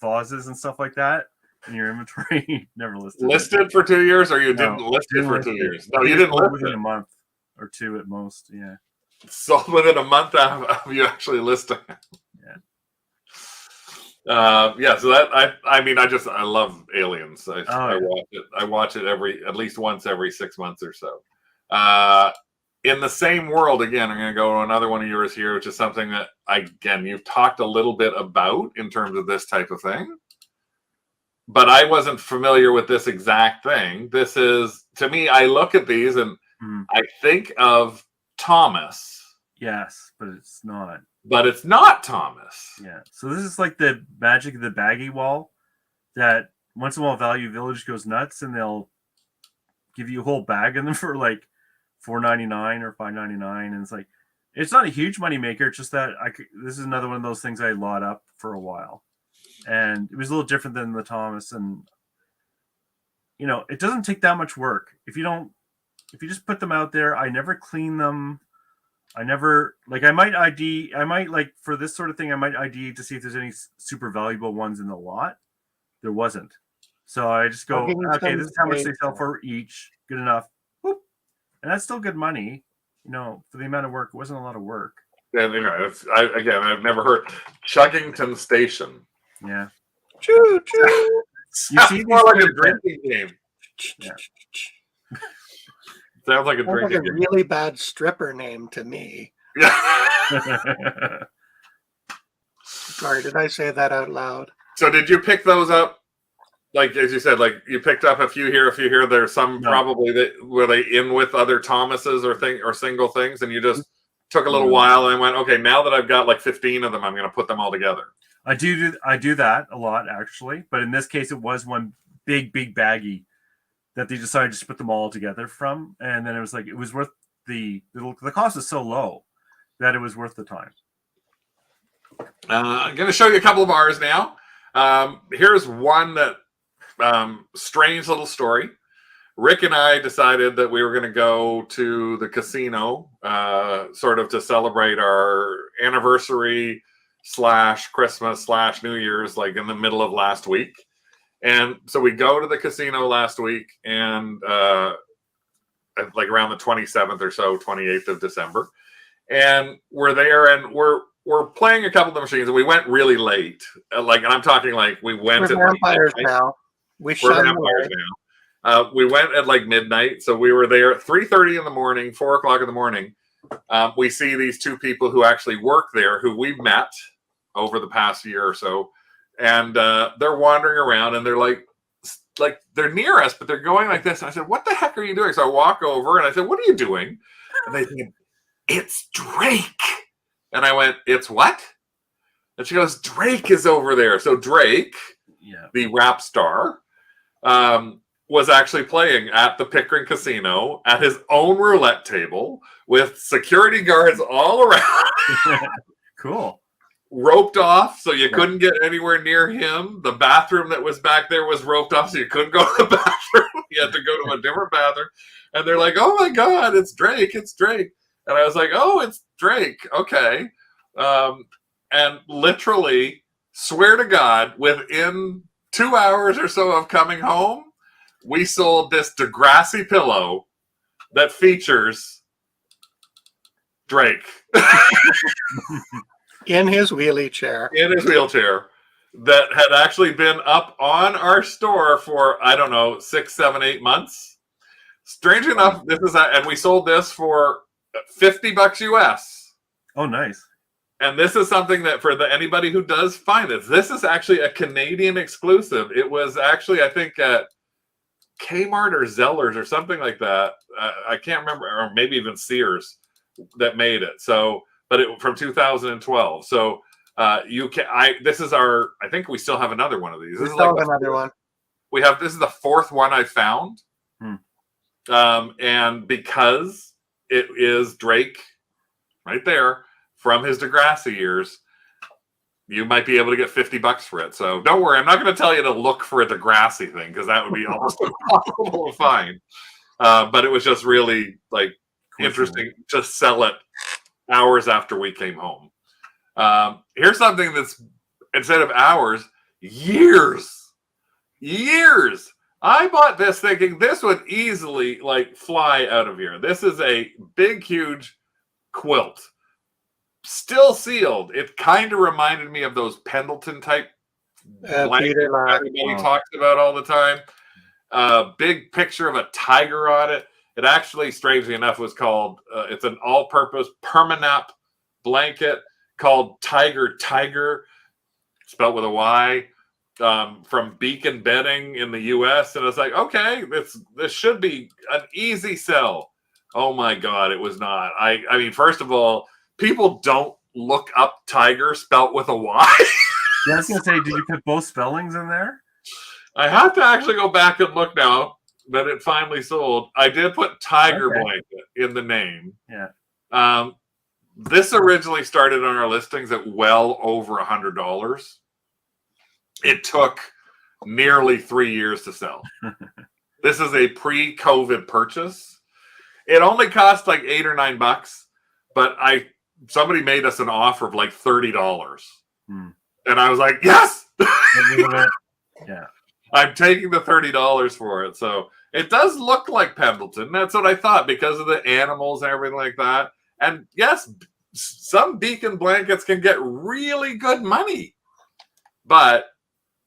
B: vases and stuff like that, in your inventory. Never listed.
A: Listed for 2 years, or you didn't list it for 2 years? No, you didn't list it.
B: Within a month or two at most, yeah.
A: Sold within a month of you actually listing. So that I love Aliens. I watch it. I watch it at least once every 6 months or so. In the same world, again, I'm going to go to another one of yours here, which is something that you've talked a little bit about in terms of this type of thing, but I wasn't familiar with this exact thing. This is, to me, I look at these and I think of Thomas.
B: Yes, but it's not.
A: But it's not Thomas.
B: Yeah. So this is like the magic of the baggy wall that once in a while Value Village goes nuts and they'll give you a whole bag of them for like $4.99 or $5.99. And it's not a huge money maker. It's just that this is another one of those things I lot up for a while. And it was a little different than the Thomas. And, it doesn't take that much work. If you just put them out there, I never clean them. I never for this sort of thing, I might ID to see if there's any super valuable ones in the lot. There wasn't. So I just go, okay, this is how much they sell for each. Good enough. Boop. And that's still good money, for the amount of work. It wasn't a lot of work.
A: And again, I've never heard Chuggington Station.
B: Yeah.
C: Choo choo.
B: You see
A: more
B: these
A: like a
B: things that-
A: drinking game.
B: Yeah.
A: Sounds like a
C: Sounds like
A: drinking
C: a
A: game.
C: really bad stripper name to me.
A: Yeah.
C: Sorry, did I say that out loud?
A: So did you pick those up? Like, as you said, like you picked up a few here, a few here. There's some
B: No.
A: probably that were they in with other Thomases or single things, and you just took a little while and went, okay, now that I've got like 15 of them, I'm going to put them all together.
B: I do that a lot actually, but in this case, it was one big baggie that they decided to just put them all together from, and then it was like it was worth the cost is so low that it was worth the time.
A: I'm going to show you a couple of ours now. Here's one that strange little story. Rick and I decided that we were going to go to the casino, sort of to celebrate our anniversary / Christmas / New Year's, like in the middle of last week. And so we go to the casino last week, and like around the 27th or so, 28th of December, and we're there, and we're playing a couple of the machines, and we went really late. And I'm talking like we went.
C: We're vampires now. We're
A: vampires now. We went at like midnight, so we were there at 3:30 in the morning, 4 o'clock in the morning. We see these two people who actually work there, who we've met over the past year or so, and they're wandering around, and they're like they're near us, but they're going like this. And I said, "What the heck are you doing?" So I walk over, and I said, "What are you doing?" And they said, "It's Drake." And I went, "It's what?" And she goes, "Drake is over there." So Drake, the rap star, was actually playing at the Pickering Casino at his own roulette table with security guards all around.
B: Cool.
A: Roped off so you couldn't get anywhere near him. The bathroom that was back there was roped off so you couldn't go to the bathroom. You had to go to a different bathroom. And they're like, "Oh my God, it's Drake, it's Drake." And I was like, "Oh, it's Drake. Okay." And literally, swear to God, within 2 hours or so of coming home, we sold this Degrassi pillow that features Drake
C: in his wheelie chair.
A: In his wheelchair, that had actually been up on our store for, I don't know, 6, 7, 8 months. Strange enough, and we sold this for $50 US.
B: Oh, nice.
A: And this is something that for anybody who does find this is actually a Canadian exclusive. It was actually, I think, at Kmart or Zellers or something like that. I can't remember, or maybe even Sears that made it. So, but it from 2012. So you can. This is our. I think we still have another one of these. This is like
C: another one.
A: We have. This is the fourth one I found. And because it is Drake, right there, from his Degrassi years, you might be able to get $50 for it. So don't worry, I'm not going to tell you to look for a Degrassi thing because that would be almost impossible to find. But it was just really interesting to sell it hours after we came home. Here's something that's instead of hours, years. I bought this thinking this would easily fly out of here. This is a big, huge quilt. Still sealed. It kind of reminded me of those Pendleton type blankets everybody talks about all the time. Big picture of a tiger on it. It actually, strangely enough, was called, it's an all-purpose Permanap blanket called Tiger, spelled with a Y, from Beacon Bedding in the U.S. And I was like, okay, this should be an easy sell. Oh my God, it was not. I mean, first of all, people don't look up tiger spelt with a Y.
B: Yeah, I was going to say, did you put both spellings in there?
A: I have to actually go back and look now that it finally sold. I did put tiger blanket in the name.
B: Yeah.
A: This originally started on our listings at well over $100. It took nearly 3 years to sell. This is a pre-COVID purchase. It only cost like $8 or $9, but somebody made us an offer of like $30. And I was like, yes!
B: Yeah.
A: I'm taking the $30 for it. So it does look like Pendleton. That's what I thought because of the animals and everything like that. And yes, some Beacon blankets can get really good money, but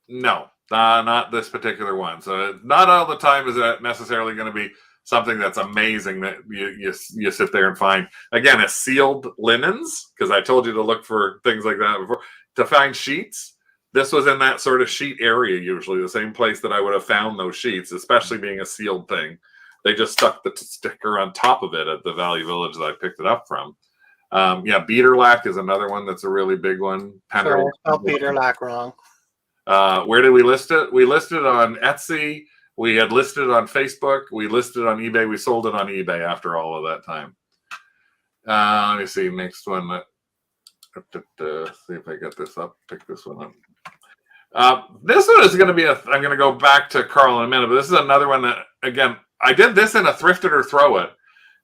A: no, not this particular one. So not all the time is it necessarily going to be something that's amazing that you sit there and find. Again, it's sealed linens, because I told you to look for things like that before. To find sheets, this was in that sort of sheet area, usually the same place that I would have found those sheets, especially being a sealed thing. They just stuck the sticker on top of it at the Valley Village that I picked it up from. Yeah, beater lac is another one that's a really big one.
C: Sorry, I spelled beater lac wrong.
A: Where did we list it? We listed it on Etsy. We had listed it on Facebook. We listed it on eBay. We sold it on eBay after all of that time. Let me see. Next one. See if I get this up. Pick this one up. This one is going to be I'm going to go back to Carl in a minute, but this is another one that, again, I did this in a Thrift It or Throw It.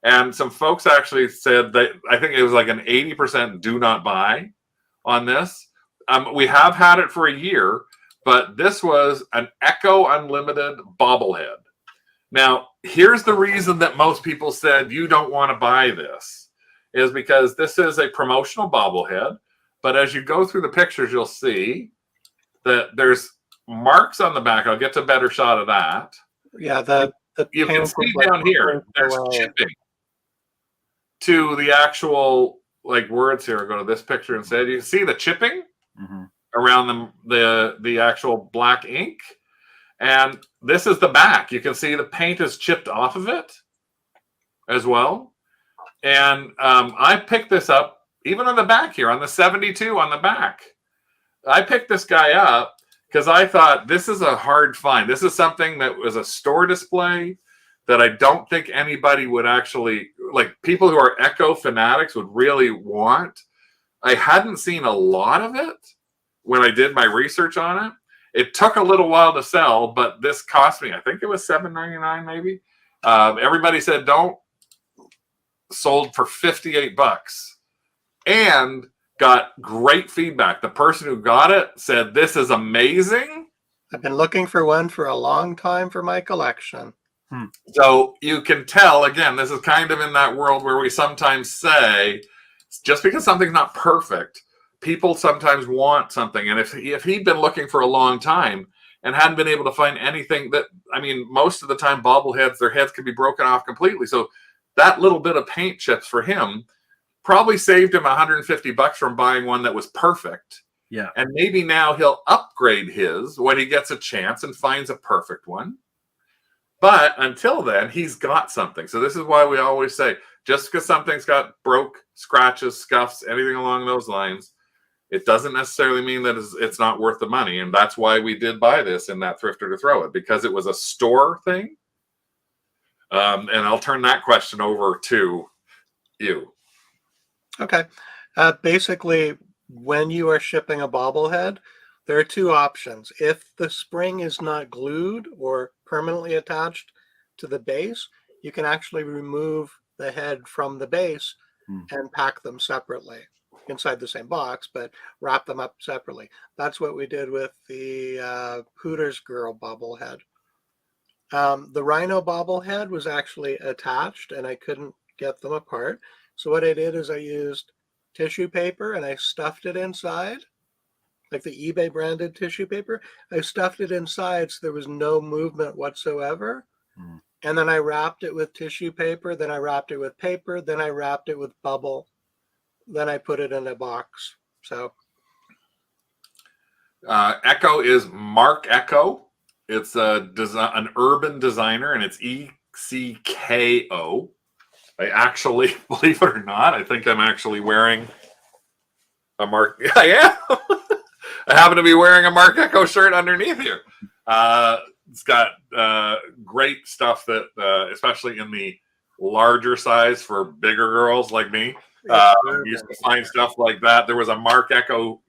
A: And some folks actually said that, I think it was like an 80% do not buy on this. We have had it for a year, but this was an Echo Unlimited bobblehead. Now, here's the reason that most people said you don't want to buy this, is because this is a promotional bobblehead. But as you go through the pictures, you'll see that there's marks on the back. I'll get to a better shot of that.
C: Yeah,
A: you can see down here, there's chipping to the actual words here. I'll go to this picture instead. You can see the chipping around the actual black ink. And this is the back. You can see the paint is chipped off of it as well. And I picked this up even on the back here, on the 72 on the back. I picked this guy up because I thought this is a hard find. This is something that was a store display that I don't think anybody would actually, people who are Echo fanatics would really want. I hadn't seen a lot of it when I did my research on it. It took a little while to sell, but this cost me, I think it was $7.99 maybe. Everybody said don't. Sold for $58 and got great feedback. The person who got it said, this is amazing.
C: I've been looking for one for a long time for my collection.
A: So you can tell, again, this is kind of in that world where we sometimes say, just because something's not perfect, people sometimes want something. And if he'd been looking for a long time and hadn't been able to find anything that, most of the time bobbleheads, their heads can be broken off completely. So that little bit of paint chips for him probably saved him $150 from buying one that was perfect.
B: Yeah.
A: And maybe now he'll upgrade his when he gets a chance and finds a perfect one. But until then, he's got something. So this is why we always say, just because something's got broke, scratches, scuffs, anything along those lines, it doesn't necessarily mean that it's not worth the money. And that's why we did buy this in that Thrift It or Throw It, because it was a store thing. And I'll turn that question over to you.
C: Okay. Basically, when you are shipping a bobblehead, there are two options. If the spring is not glued or permanently attached to the base, you can actually remove the head from the base and pack them separately inside the same box, but wrap them up separately. That's what we did with the Hooters Girl bobblehead. The Rhino bobblehead was actually attached and I couldn't get them apart. So what I did is I used tissue paper and I stuffed it inside, like the eBay branded tissue paper. I stuffed it inside so there was no movement whatsoever. And then I wrapped it with tissue paper. Then I wrapped it with paper. Then I wrapped it with bubble. Then I put it in a box. So
A: Echo is Mark Echo. It's an urban designer, and it's ECKO. I actually, believe it or not, I think I'm actually wearing a Mark. I am. I happen to be wearing a Mark Echo shirt underneath here. It's got great stuff that, especially in the larger size for bigger girls like me, used to find stuff like that. There was a Mark Echo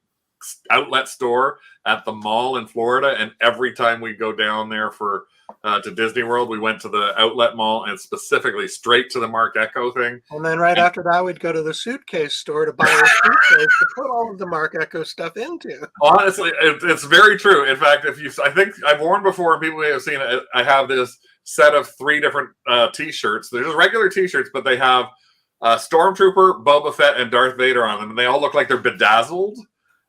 A: outlet store at the mall in Florida, and every time we go down there for to Disney World, we went to the outlet mall and specifically straight to the Mark Echo thing.
C: And then right after that, we'd go to the suitcase store to buy a suitcase to put all of the Mark Echo stuff into.
A: Honestly, it's very true. In fact, I think I've worn before, and people may have seen it. I have this set of 3 different T-shirts. They're just regular T-shirts, but they have Stormtrooper, Boba Fett, and Darth Vader on them, and they all look like they're bedazzled.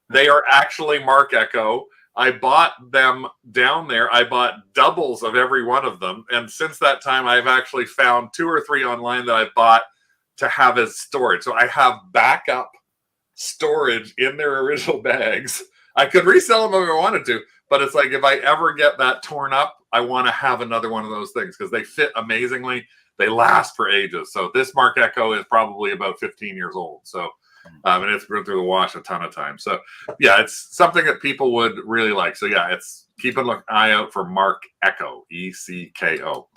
A: They are actually Mark Echo. I bought them down there. I bought doubles of every one of them, and since that time, I've actually found 2 or 3 online that I bought to have as storage. So I have backup storage in their original bags. I could resell them if I wanted to, but it's like if I ever get that torn up, I want to have another one of those things because they fit amazingly. They last for ages. So this Mark Echo is probably about 15 years old. So, and it's been through the wash a ton of times. So, yeah, it's something that people would really like. So, yeah, it's keep an eye out for Mark Echo, ECKO.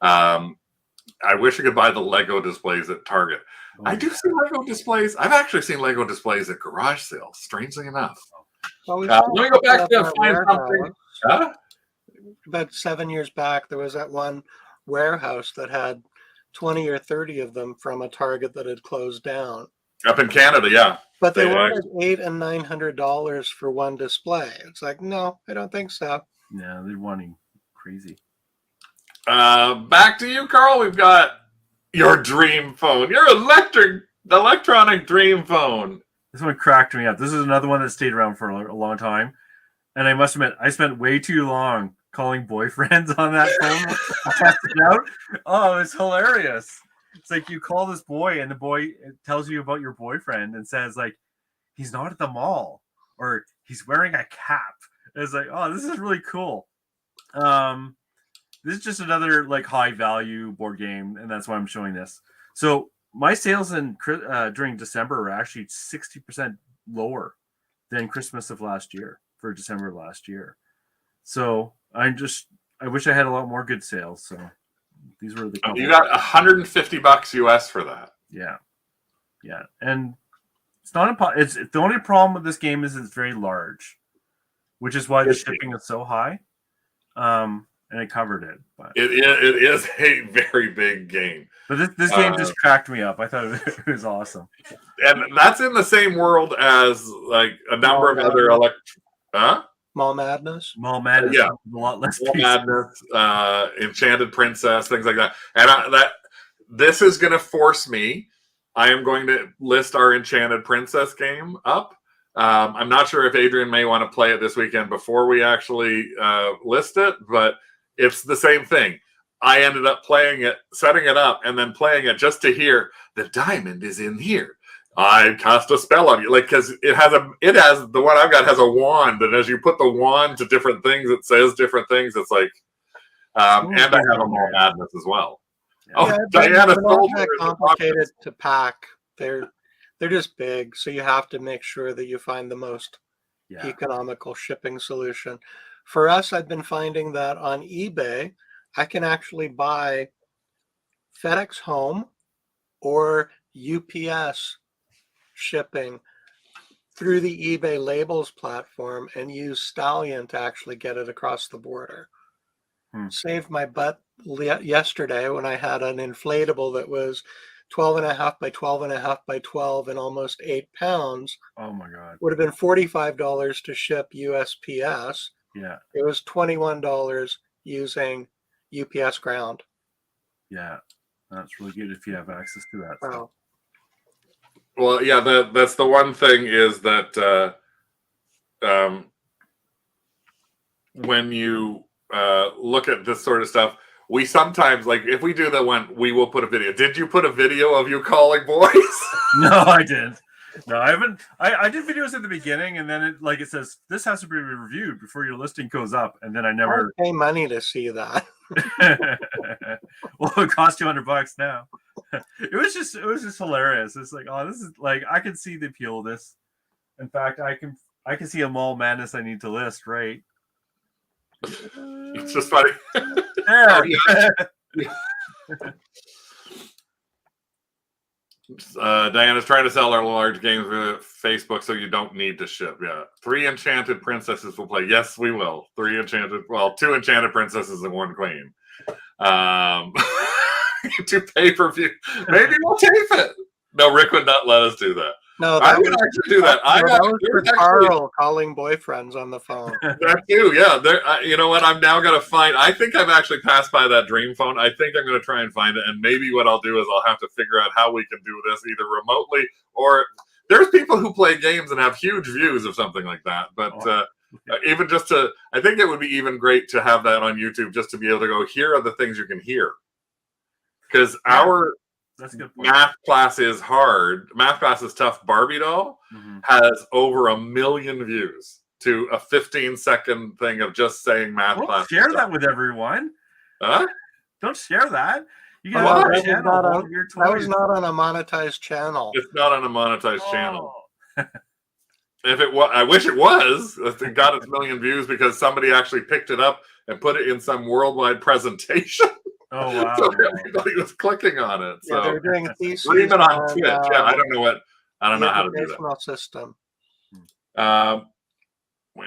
A: I wish I could buy the Lego displays at Target. I do see Lego displays. I've actually seen Lego displays at garage sales, strangely enough.
C: Well,
A: let me go back to find something. Huh?
C: About 7 years back, there was that one warehouse that had 20 or 30 of them from a Target that had closed down.
A: Up in Canada, yeah.
C: But they were like $800 and $900 for one display. It's like, no, I don't think so.
B: Yeah, they're wanting crazy.
A: Back to you, Carl. We've got your dream phone. Your electronic dream phone.
B: This one cracked me up. This is another one that stayed around for a long time. And I must admit, I spent way too long calling boyfriends on that phone to test it out. Oh, it's hilarious. It's like you call this boy and the boy tells you about your boyfriend and says like, he's not at the mall or he's wearing a cap. It's like, oh, this is really cool. This is just another like high value board game. And that's why I'm showing this. So my sales during December are actually 60% lower than Christmas of last year for December of last year. So I wish I had a lot more good sales. So these were the
A: you got $150 US for that.
B: Yeah. And it's not it's the only problem with this game is it's very large, which is why the shipping is so high. And it covered it. But
A: it is a very big game.
B: But this game just cracked me up. I thought it was awesome.
A: And that's in the same world as like a number of other
C: Mall Madness.
B: Yeah, a lot less.
A: Mall Madness, Enchanted Princess, things like that. And this is going to force me. I am going to list our Enchanted Princess game up. I'm not sure if Adrian may want to play it this weekend before we actually list it, but it's the same thing. I ended up playing it, setting it up, and then playing it just to hear the diamond is in here. I cast a spell on you, like because it has the one I've got has a wand, and as you put the wand to different things, it says different things. It's like, and I have a Mall Madness as well.
C: Yeah, Diana, they're not that complicated to pack. They're just big, so you have to make sure that you find the most economical shipping solution. For us, I've been finding that on eBay, I can actually buy FedEx Home or UPS shipping through the eBay labels platform and use Stallion to actually get it across the border. Saved my butt yesterday when I had an inflatable that was 12.5 by 12.5 by 12 and almost 8 pounds.
B: Oh my God.
C: Would have been $45 to ship USPS.
B: Yeah.
C: It was $21 using UPS ground.
B: Yeah. That's really good if you have access to that.
C: Wow.
A: Well, yeah, that's the one thing is that when you look at this sort of stuff, we sometimes, like, if we do that one, we will put a video. Did you put a video of you calling boys?
B: No, I didn't. No, I haven't. I did videos at the beginning, and then it says this has to be reviewed before your listing goes up, and then I never
C: pay money to see that.
B: Well, it cost $200 now. It was just hilarious. It's like, oh, this is like I can see the appeal of this. In fact, I can see a Mall Madness I need to list, right?
A: It's just funny. Diana's trying to sell our large games via Facebook, so you don't need to ship. Yeah, 3 Enchanted Princesses will play. Yes, we will. 2 Enchanted Princesses and 1 Queen. 2 pay-per-view. Maybe we'll tape it. No, Rick would not let us do that.
C: No,
A: I
C: that
A: would
C: was,
A: actually do that.
C: that was for Carl calling boyfriends on the phone.
A: That too, yeah. You know what? I'm now going to find. I think I've actually passed by that dream phone. I think I'm going to try and find it. And maybe what I'll do is I'll have to figure out how we can do this either remotely or there's people who play games and have huge views of something like that. But even just to, I think it would be even great to have that on YouTube just to be able to go, here are the things you can hear. Because our
B: that's a good point.
A: math class is hard. Math class is tough. Barbie doll has over 1 million views to a 15-second thing of just saying math class.
B: Share that with everyone.
A: Huh?
B: Don't share that. You can
C: that was not on a monetized channel.
A: It's not on a monetized channel. If it was, I wish it was. It got its 1 million views because somebody actually picked it up and put it in some worldwide presentation.
B: Oh wow!
A: So everybody was clicking on it. So
C: they're doing theses
A: stream it on Twitch. Yeah, I don't know how to do that.
C: System.
A: Wait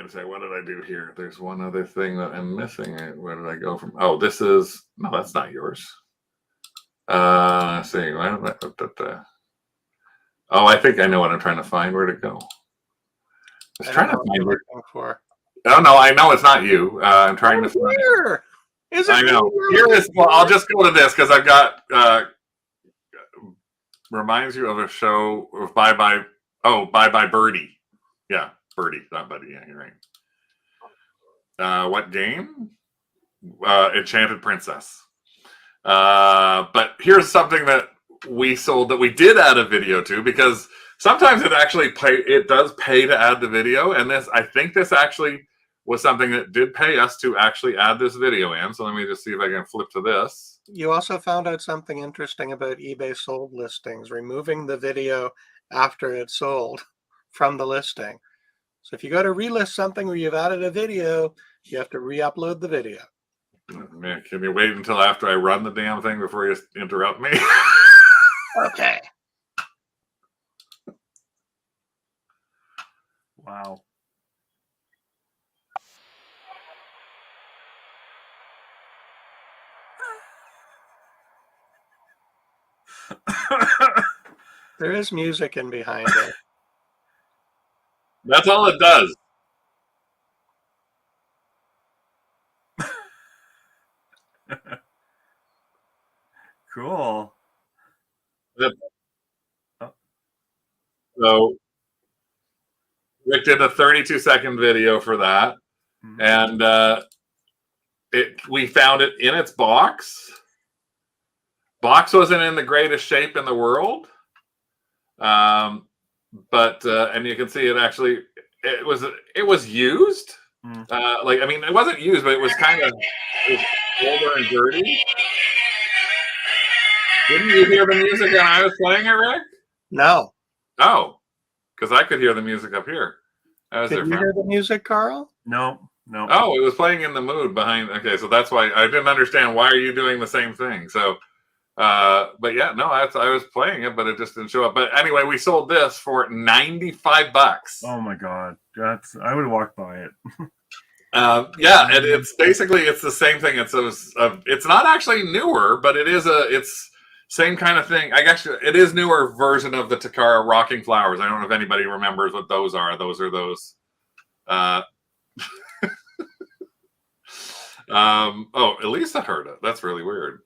A: a second. What did I do here? There's one other thing that I'm missing. Where did I go from? Oh, this is no. That's not yours. Let's see. Oh, I think I know what I'm trying to find. Where'd it go? I was trying to find it. Oh no, I know it's not you. I'm trying to find
C: it. Is it?
A: I know. Here is. Well, I'll just go to this because I've got. Reminds you of a show of Bye Bye. Oh, Bye Bye Birdie. Yeah, Birdie, not Buddy. Yeah, you're right. What game? Enchanted Princess. But here's something that we sold that we did add a video to because sometimes it does pay to add the video, and I think this actually was something that did pay us to actually add this video in. So let me just see if I can flip to this.
C: You also found out something interesting about eBay sold listings, removing the video after it's sold from the listing. So if you go to relist something where you've added a video, you have to re-upload the video.
A: Man, can you wait until after I run the damn thing before you interrupt me?
C: Okay.
B: Wow.
C: There is music in behind it.
A: That's all it does.
B: Cool.
A: So Rick did a 32-second video for that, and we found it in its box. Box wasn't in the greatest shape in the world, but and you can see it actually. It was used. It wasn't used, but it was kind of older and dirty. Didn't you hear the music when I was playing it, Rick?
C: No.
A: Oh, because I could hear the music up here.
C: Did you hear the music, Carl?
B: No.
A: Oh, it was playing in the mood behind. Okay, so that's why I didn't understand. Why are you doing the same thing? So, but yeah, no, I was playing it, but it just didn't show up. But anyway, we sold this for $95.
B: Oh my god, I would have walked by it.
A: Yeah, and it's the same thing. It's not actually newer, but it's same kind of thing. It is newer version of the Takara Rocking Flowers. I don't know if anybody remembers what those are. Those are those. Elisa heard it. That's really weird.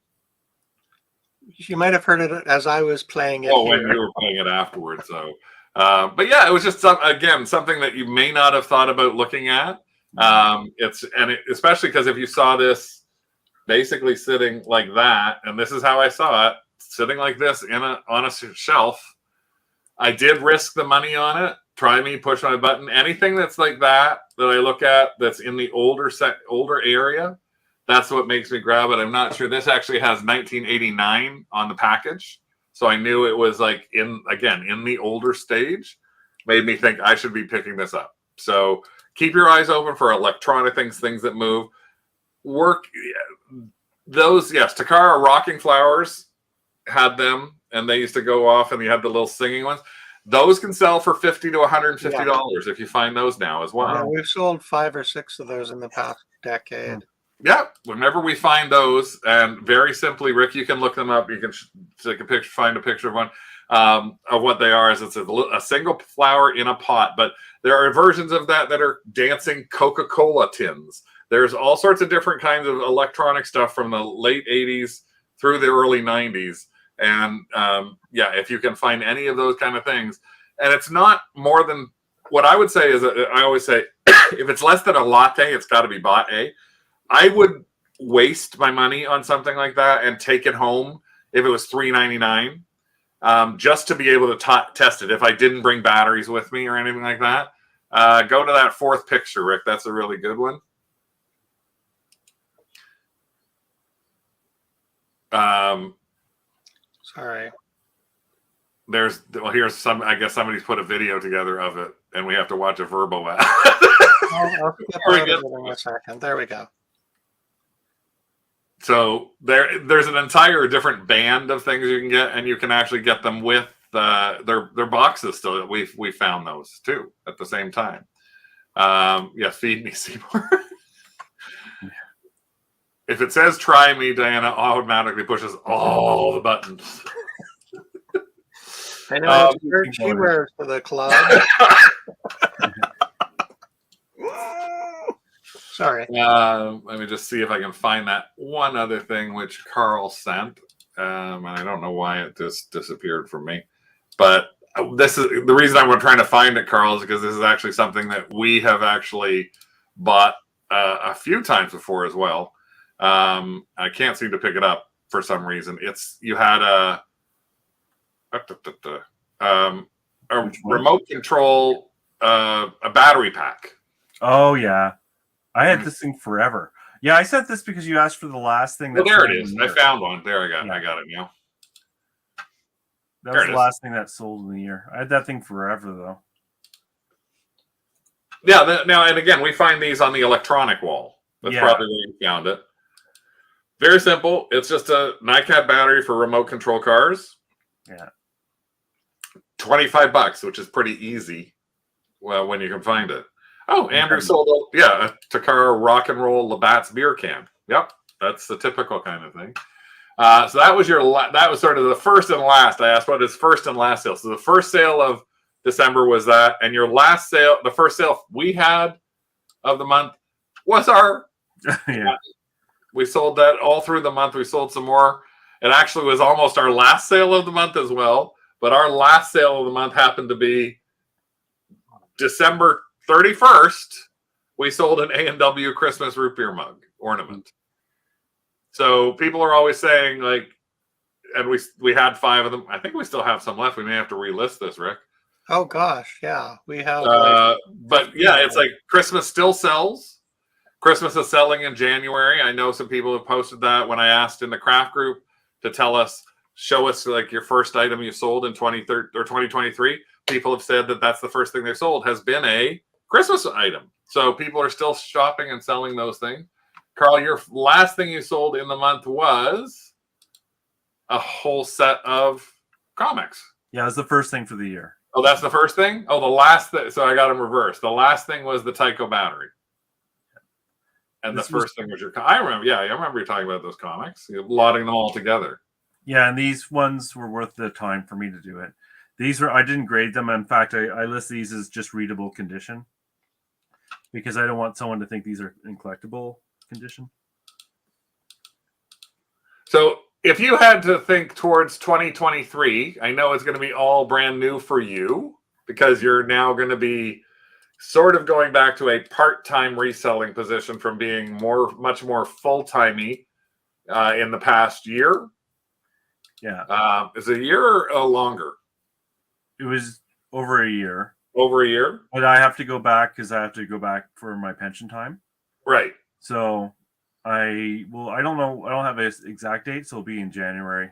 C: She might have heard it as I was playing it.
A: Oh, when you were playing it afterwards. So, but yeah, it was just something that you may not have thought about looking at. Especially because if you saw this basically sitting like that, and this is how I saw it, sitting like this on a shelf, I did risk the money on it. Try me, push my button. Anything that's like that I look at that's in the older area, that's what makes me grab it. I'm not sure. This actually has 1989 on the package, so I knew it was like in the older stage. Made me think I should be picking this up. So keep your eyes open for electronic things that move. Those, yes, Takara Rocking Flowers had them, and they used to go off, and you had the little singing ones. Those can sell for $50 to $150 if you find those now as well.
C: Yeah, we've sold 5 or 6 of those in the past decade.
A: Yeah, whenever we find those, and very simply, Rick, you can look them up. You can take a picture, find a picture of one of what they are. Is it's a single flower in a pot, but there are versions of that are dancing Coca-Cola tins. There's all sorts of different kinds of electronic stuff from the late 80s through the early 90s. And yeah, if you can find any of those kind of things, and it's not more than what I would say is, I always say, if it's less than a latte, it's got to be bought, I would waste my money on something like that and take it home if it was $3.99, just to be able to test it. If I didn't bring batteries with me or anything like that, go to that fourth picture, Rick. That's a really good one.
C: Sorry.
A: Here's some. I guess somebody's put a video together of it, and we have to watch a verbo ad.
C: I'll skip over it in a second. There we go.
A: So there's an entire different band of things you can get, and you can actually get them with their boxes still. We found those too at the same time. Yeah, feed me, Seymour. If it says "try me," Diana automatically pushes all the buttons.
C: I know it's shirt she wears for the club. Sorry.
A: Let me just see if I can find that one other thing which Carl sent. And I don't know why it just disappeared from me. But this is the reason I'm trying to find it, Carl, is because this is actually something that we have actually bought a few times before as well. I can't seem to pick it up for some reason. You had a remote control, a battery pack.
B: Oh yeah, I had this thing forever. Yeah, I sent this because you asked for the last thing.
A: Well, there it is. I found one. There I got it now.
B: That was the last thing that sold in the year. I had that thing forever though.
A: Yeah. Now and again, we find these on the electronic wall. That's probably where you found it. Very simple. It's just a NiCad battery for remote control cars.
B: Yeah.
A: $25, which is pretty easy. Well, when you can find it. Oh, Andrew sold a Takara Rock and Roll Labatt's beer can. Yep, that's the typical kind of thing. So that was that was sort of the first and last. I asked what is first and last sale. So the first sale of December was that, and your last sale, the first sale we had of the month was our.
B: Yeah.
A: We sold that all through the month. We sold some more. It actually was almost our last sale of the month as well. But our last sale of the month happened to be December 31st. We sold an A&W Christmas root beer mug ornament. So people are always saying, like, and we had 5 of them. I think we still have some left. We may have to relist this, Rick.
C: Oh gosh, yeah, we have.
A: But yeah, it's like Christmas still sells. Christmas is selling in January. I know some people have posted that when I asked in the craft group to tell us, show us like your first item you sold in 2023. People have said that that's the first thing they sold has been a Christmas item. So people are still shopping and selling those things. Carl, your last thing you sold in the month was a whole set of comics.
B: Yeah, it's the first thing for the year.
A: Oh, that's the first thing? Oh, the last thing. So I got them reversed. The last thing was the Tyco battery. And the first thing was your. I remember. Yeah, I remember you talking about those comics. You're lotting them all together.
B: Yeah, and these ones were worth the time for me to do it. These were. I didn't grade them. In fact, I list these as just readable condition because I don't want someone to think these are in collectible condition.
A: So, if you had to think towards 2023, I know it's going to be all brand new for you because you're now going to be sort of going back to a part-time reselling position from being much more full-timey in the past year.
B: Yeah.
A: Is it a year or longer?
B: It was over a year.
A: Over a year?
B: But I have to go back because I have to go back for my pension time.
A: Right.
B: So I don't know. I don't have an exact date, so it'll be in January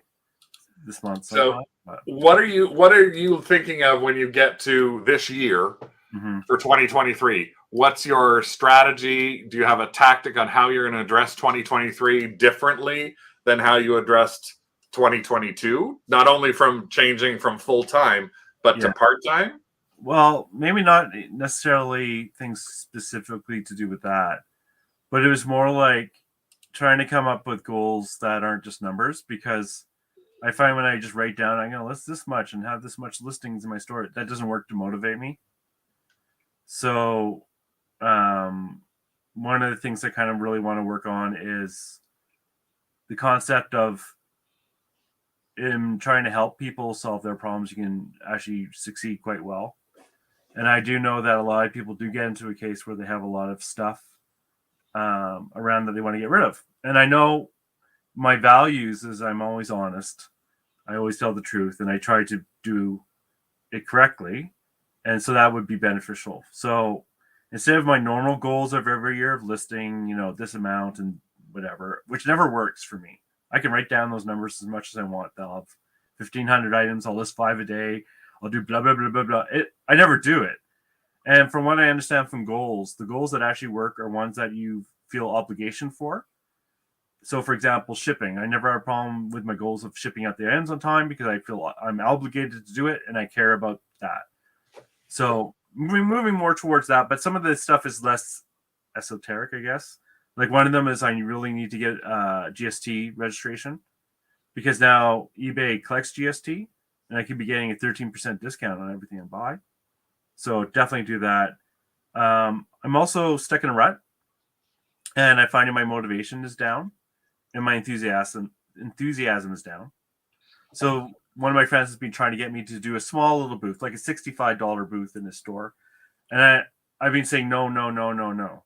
B: this month.
A: So what are you thinking of when you get to this year? Mm-hmm. For 2023, what's your strategy? Do you have a tactic on how you're going to address 2023 differently than how you addressed 2022? Not only from changing from full-time, but to part-time?
B: Well, maybe not necessarily things specifically to do with that, but it was more like trying to come up with goals that aren't just numbers, because I find when I just write down, I'm going to list this much and have this much listings in my store, that doesn't work to motivate me. So one of the things I kind of really want to work on is the concept of in trying to help people solve their problems. You can actually succeed quite well. And I do know that a lot of people do get into a case where they have a lot of stuff around that they want to get rid of. And I know my values is I'm always honest. I always tell the truth, and I try to do it correctly. And so that would be beneficial. So instead of my normal goals of every year of listing, this amount and whatever, which never works for me. I can write down those numbers as much as I want. They'll have 1,500 items. I'll list 5 a day. I'll do blah, blah, blah, blah, blah. I never do it. And from what I understand from goals, the goals that actually work are ones that you feel obligation for. So, for example, shipping. I never have a problem with my goals of shipping out the items on time because I feel I'm obligated to do it and I care about that. So, moving more towards that, but some of this stuff is less esoteric, I guess. Like one of them is I really need to get GST registration because now eBay collects GST and I could be getting a 13% discount on everything I buy. So definitely do that. I'm also stuck in a rut and I find my motivation is down and my enthusiasm is down. So one of my friends has been trying to get me to do a small little booth, like a $65 booth in the store. And I've been saying no.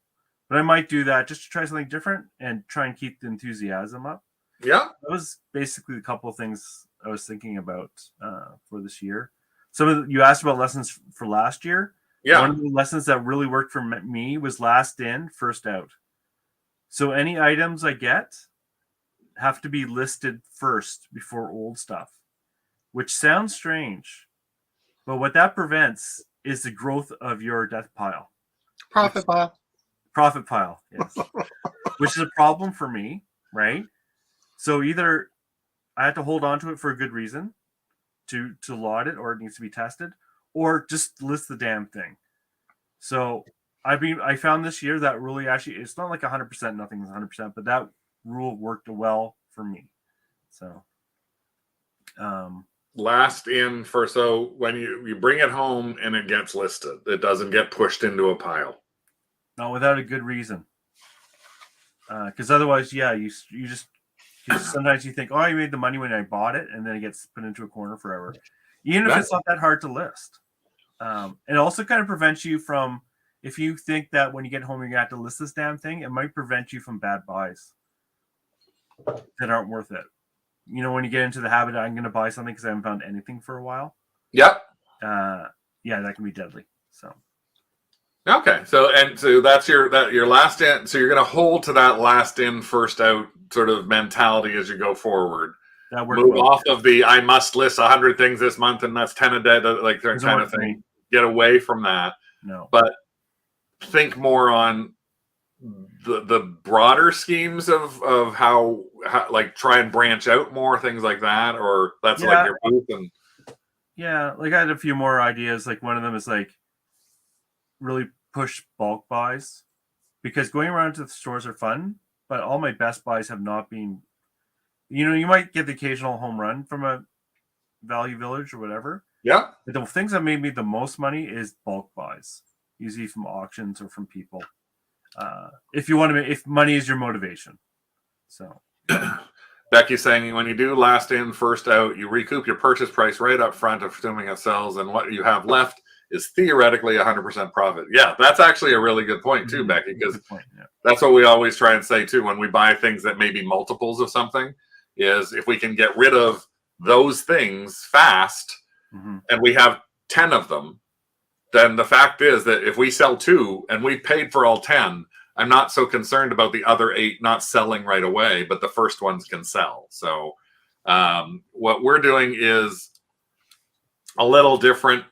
B: But I might do that just to try something different and try and keep the enthusiasm up.
A: Yeah.
B: That was basically a couple of things I was thinking about for this year. You asked about lessons for last year.
A: Yeah.
B: One of the lessons that really worked for me was last in, first out. So any items I get have to be listed first before old stuff, which sounds strange. But what that prevents is the growth of your death pile.
C: Profit pile,
B: yes. Which is a problem for me, right? So either I have to hold on to it for a good reason to laud it, or it needs to be tested, or just list the damn thing. So I found this year that really actually, it's not like 100%, nothing's 100%, but that rule worked well for me. So
A: last in first. So when you bring it home and it gets listed, it doesn't get pushed into a pile.
B: Not without a good reason. Because otherwise, you just sometimes you think, oh, I made the money when I bought it, and then it gets put into a corner forever. Even if it's not that hard to list. It also kind of prevents you from, if you think that when you get home you're going to have to list this damn thing, it might prevent you from bad buys that aren't worth it. When you get into the habit, I'm going to buy something because I haven't found anything for a while.
A: Yep.
B: That can be deadly. So.
A: Okay, so that's your last in. So you're going to hold to that last in, first out sort of mentality as you go forward.
B: That works.
A: Move off of the I must list 100 things this month and that's 10 a day, like that kind of thing. Get away from that.
B: No,
A: but think more on the broader schemes of how like try and branch out more, things like that, or that's like your booth and.
B: Yeah, like I had a few more ideas. Like one of them is like really push bulk buys, because going around to the stores are fun, but all my best buys have not been, you might get the occasional home run from a Value Village or whatever.
A: Yeah.
B: But the things that made me the most money is bulk buys, usually from auctions or from people. If money is your motivation. So
A: Becky's saying when you do last in, first out, you recoup your purchase price right up front, assuming it sells, and what you have left is theoretically 100% profit. Yeah, that's actually a really good point too, Becky, because that's what we always try and say too when we buy things that may be multiples of something, is if we can get rid of those things fast and we have 10 of them, then the fact is that if we sell 2 and we paid for all 10, I'm not so concerned about the other 8 not selling right away, but the first ones can sell. So what we're doing is a little different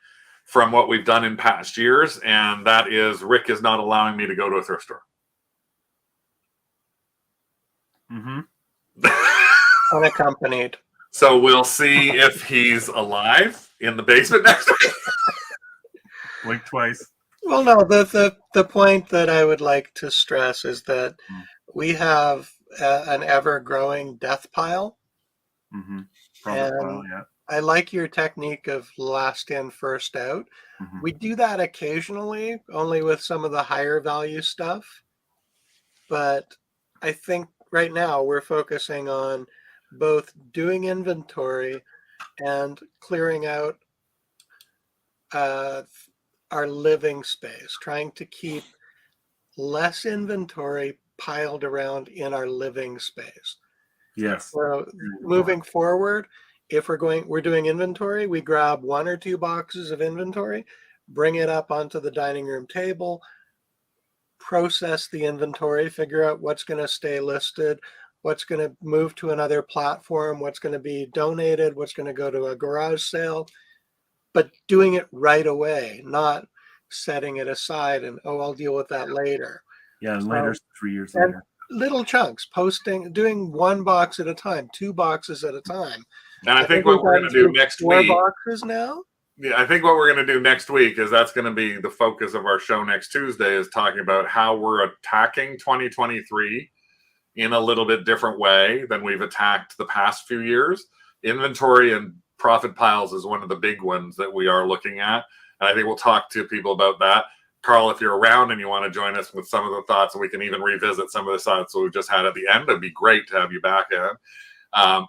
A: from what we've done in past years, and that is Rick is not allowing me to go to a thrift store.
C: Unaccompanied.
A: So we'll see if he's alive in the basement next week.
B: Blink twice.
C: Well, no, the point that I would like to stress is that we have an ever-growing death pile.
B: Mm-hmm. Profit pile, yeah.
C: I like your technique of last in, first out.
B: Mm-hmm.
C: We do that occasionally, only with some of the higher value stuff. But I think right now we're focusing on both doing inventory and clearing out our living space, trying to keep less inventory piled around in our living space.
B: Yes.
C: So moving forward, if we're doing inventory, we grab 1 or 2 boxes of inventory, bring it up onto the dining room table, process the inventory, figure out what's going to stay listed, what's going to move to another platform, what's going to be donated, what's going to go to a garage sale, but doing it right away, not setting it aside and, oh, I'll deal with that later.
B: Yeah, and later, 3 years later.
C: Little chunks, doing 1 box at a time, 2 boxes at a time.
A: And I think what we're going to do next
C: 4
A: week.
C: boxes now?
A: Yeah, I think what we're going to do next week is that's going to be the focus of our show next Tuesday, is talking about how we're attacking 2023 in a little bit different way than we've attacked the past few years. Inventory and profit piles is one of the big ones that we are looking at. And I think we'll talk to people about that. Carl, if you're around and you want to join us with some of the thoughts, and we can even revisit some of the thoughts that we just had at the end, it'd be great to have you back in.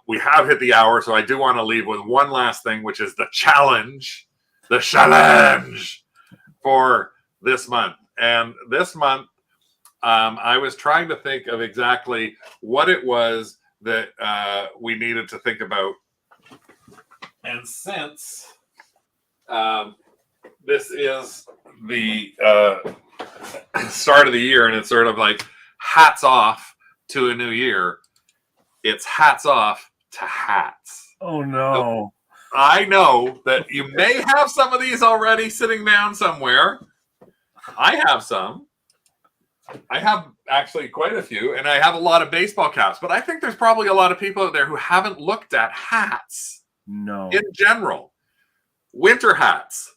A: We have hit the hour, so I do want to leave with one last thing, which is the challenge for this month. And this month, I was trying to think of exactly what it was that we needed to think about. And since this is the start of the year, and it's sort of like hats off to a new year, it's hats off to hats.
B: Oh, no.
A: So I know that you may have some of these already sitting down somewhere. I have some. I have actually quite a few, and I have a lot of baseball caps, but I think there's probably a lot of people out there who haven't looked at hats.
B: No.
A: In general. Winter hats,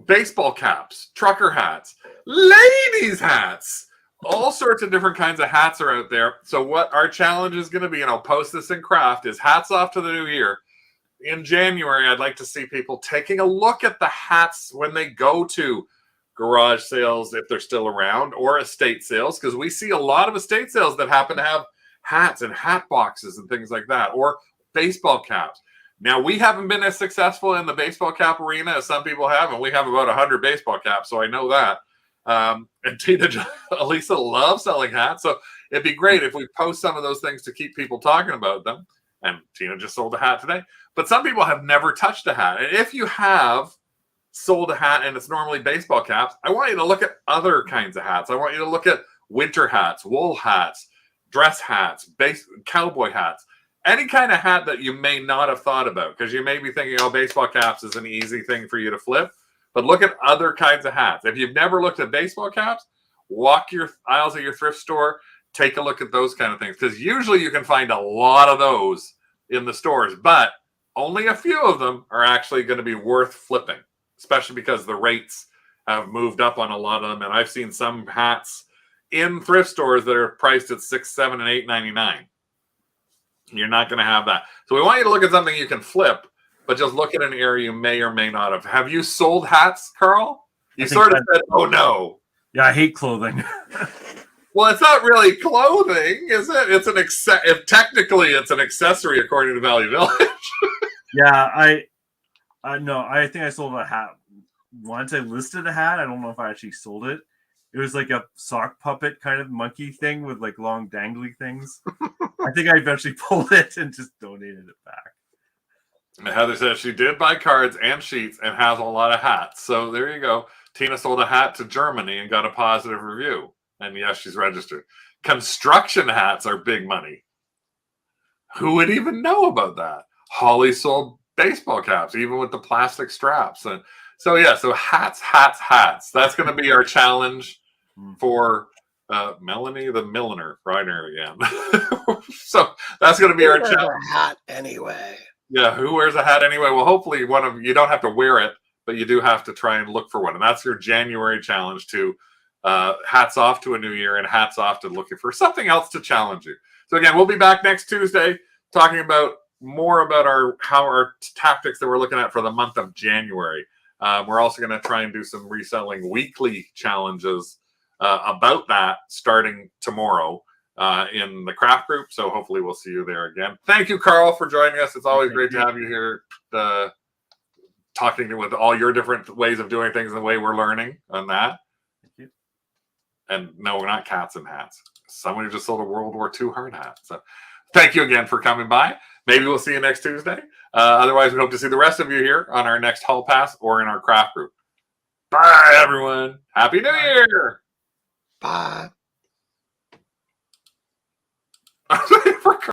A: baseball caps, trucker hats, ladies' hats, all sorts of different kinds of hats are out there. So what our challenge is going to be, and I'll post this in Craft, is hats off to the new year. In January, I'd like to see people taking a look at the hats when they go to garage sales, if they're still around, or estate sales, because we see a lot of estate sales that happen to have hats and hat boxes and things like that, or baseball caps. Now, we haven't been as successful in the baseball cap arena as some people have, and we have about 100 baseball caps, so I know that. And Elisa loves selling hats, so it'd be great if we post some of those things to keep people talking about them. And Tina just sold a hat today. But some people have never touched a hat. And if you have sold a hat and it's normally baseball caps, I want you to look at other kinds of hats. I want you to look at winter hats, wool hats, dress hats, cowboy hats. Any kind of hat that you may not have thought about, because you may be thinking, oh, baseball caps is an easy thing for you to flip. But look at other kinds of hats. If you've never looked at baseball caps, walk your aisles at your thrift store, take a look at those kind of things. Because usually you can find a lot of those in the stores, but only a few of them are actually going to be worth flipping, especially because the rates have moved up on a lot of them. And I've seen some hats in thrift stores that are priced at $6, $7, and $8.99. You're not going to have that. So we want you to look at something you can flip, but just look at an area you may or may not have. Have you sold hats, Carl? You sort of said, oh, no.
B: Yeah, I hate clothing.
A: Well, it's not really clothing, is it? It's technically it's an accessory according to Value Village.
B: Yeah, I think I sold a hat once. I listed a hat. I don't know if I actually sold it. It was like a sock puppet kind of monkey thing with like long dangly things. I think I eventually pulled it and just donated it back.
A: Heather says she did buy cards and sheets and has a lot of hats. So there you go. Tina sold a hat to Germany and got a positive review. And yes, she's registered. Construction hats are big money. Who would even know about that? Holly sold baseball caps, even with the plastic straps. And so, yeah, so hats. That's going to be our challenge for Melanie the Milliner, Reiner again. So that's going to be our challenge.
C: A hat anyway.
A: Yeah, who wears a hat anyway? Well, hopefully you don't have to wear it, but you do have to try and look for one. And that's your January challenge to hats off to a new year and hats off to looking for something else to challenge you. So again, we'll be back next Tuesday talking about more about our tactics that we're looking at for the month of January. We're also going to try and do some reselling weekly challenges about that starting tomorrow in the craft group. So hopefully we'll see you there again. Thank you, Carl, for joining us. It's always great to have you here talking with all your different ways of doing things and the way we're learning on that.
B: Thank you.
A: And no, we're not cats and hats. Someone who just sold a World War II hard hat. So thank you again for coming by. Maybe we'll see you next Tuesday. Otherwise, we hope to see the rest of you here on our next Hall Pass or in our craft group. Bye, everyone. Happy New Year.
C: Bye.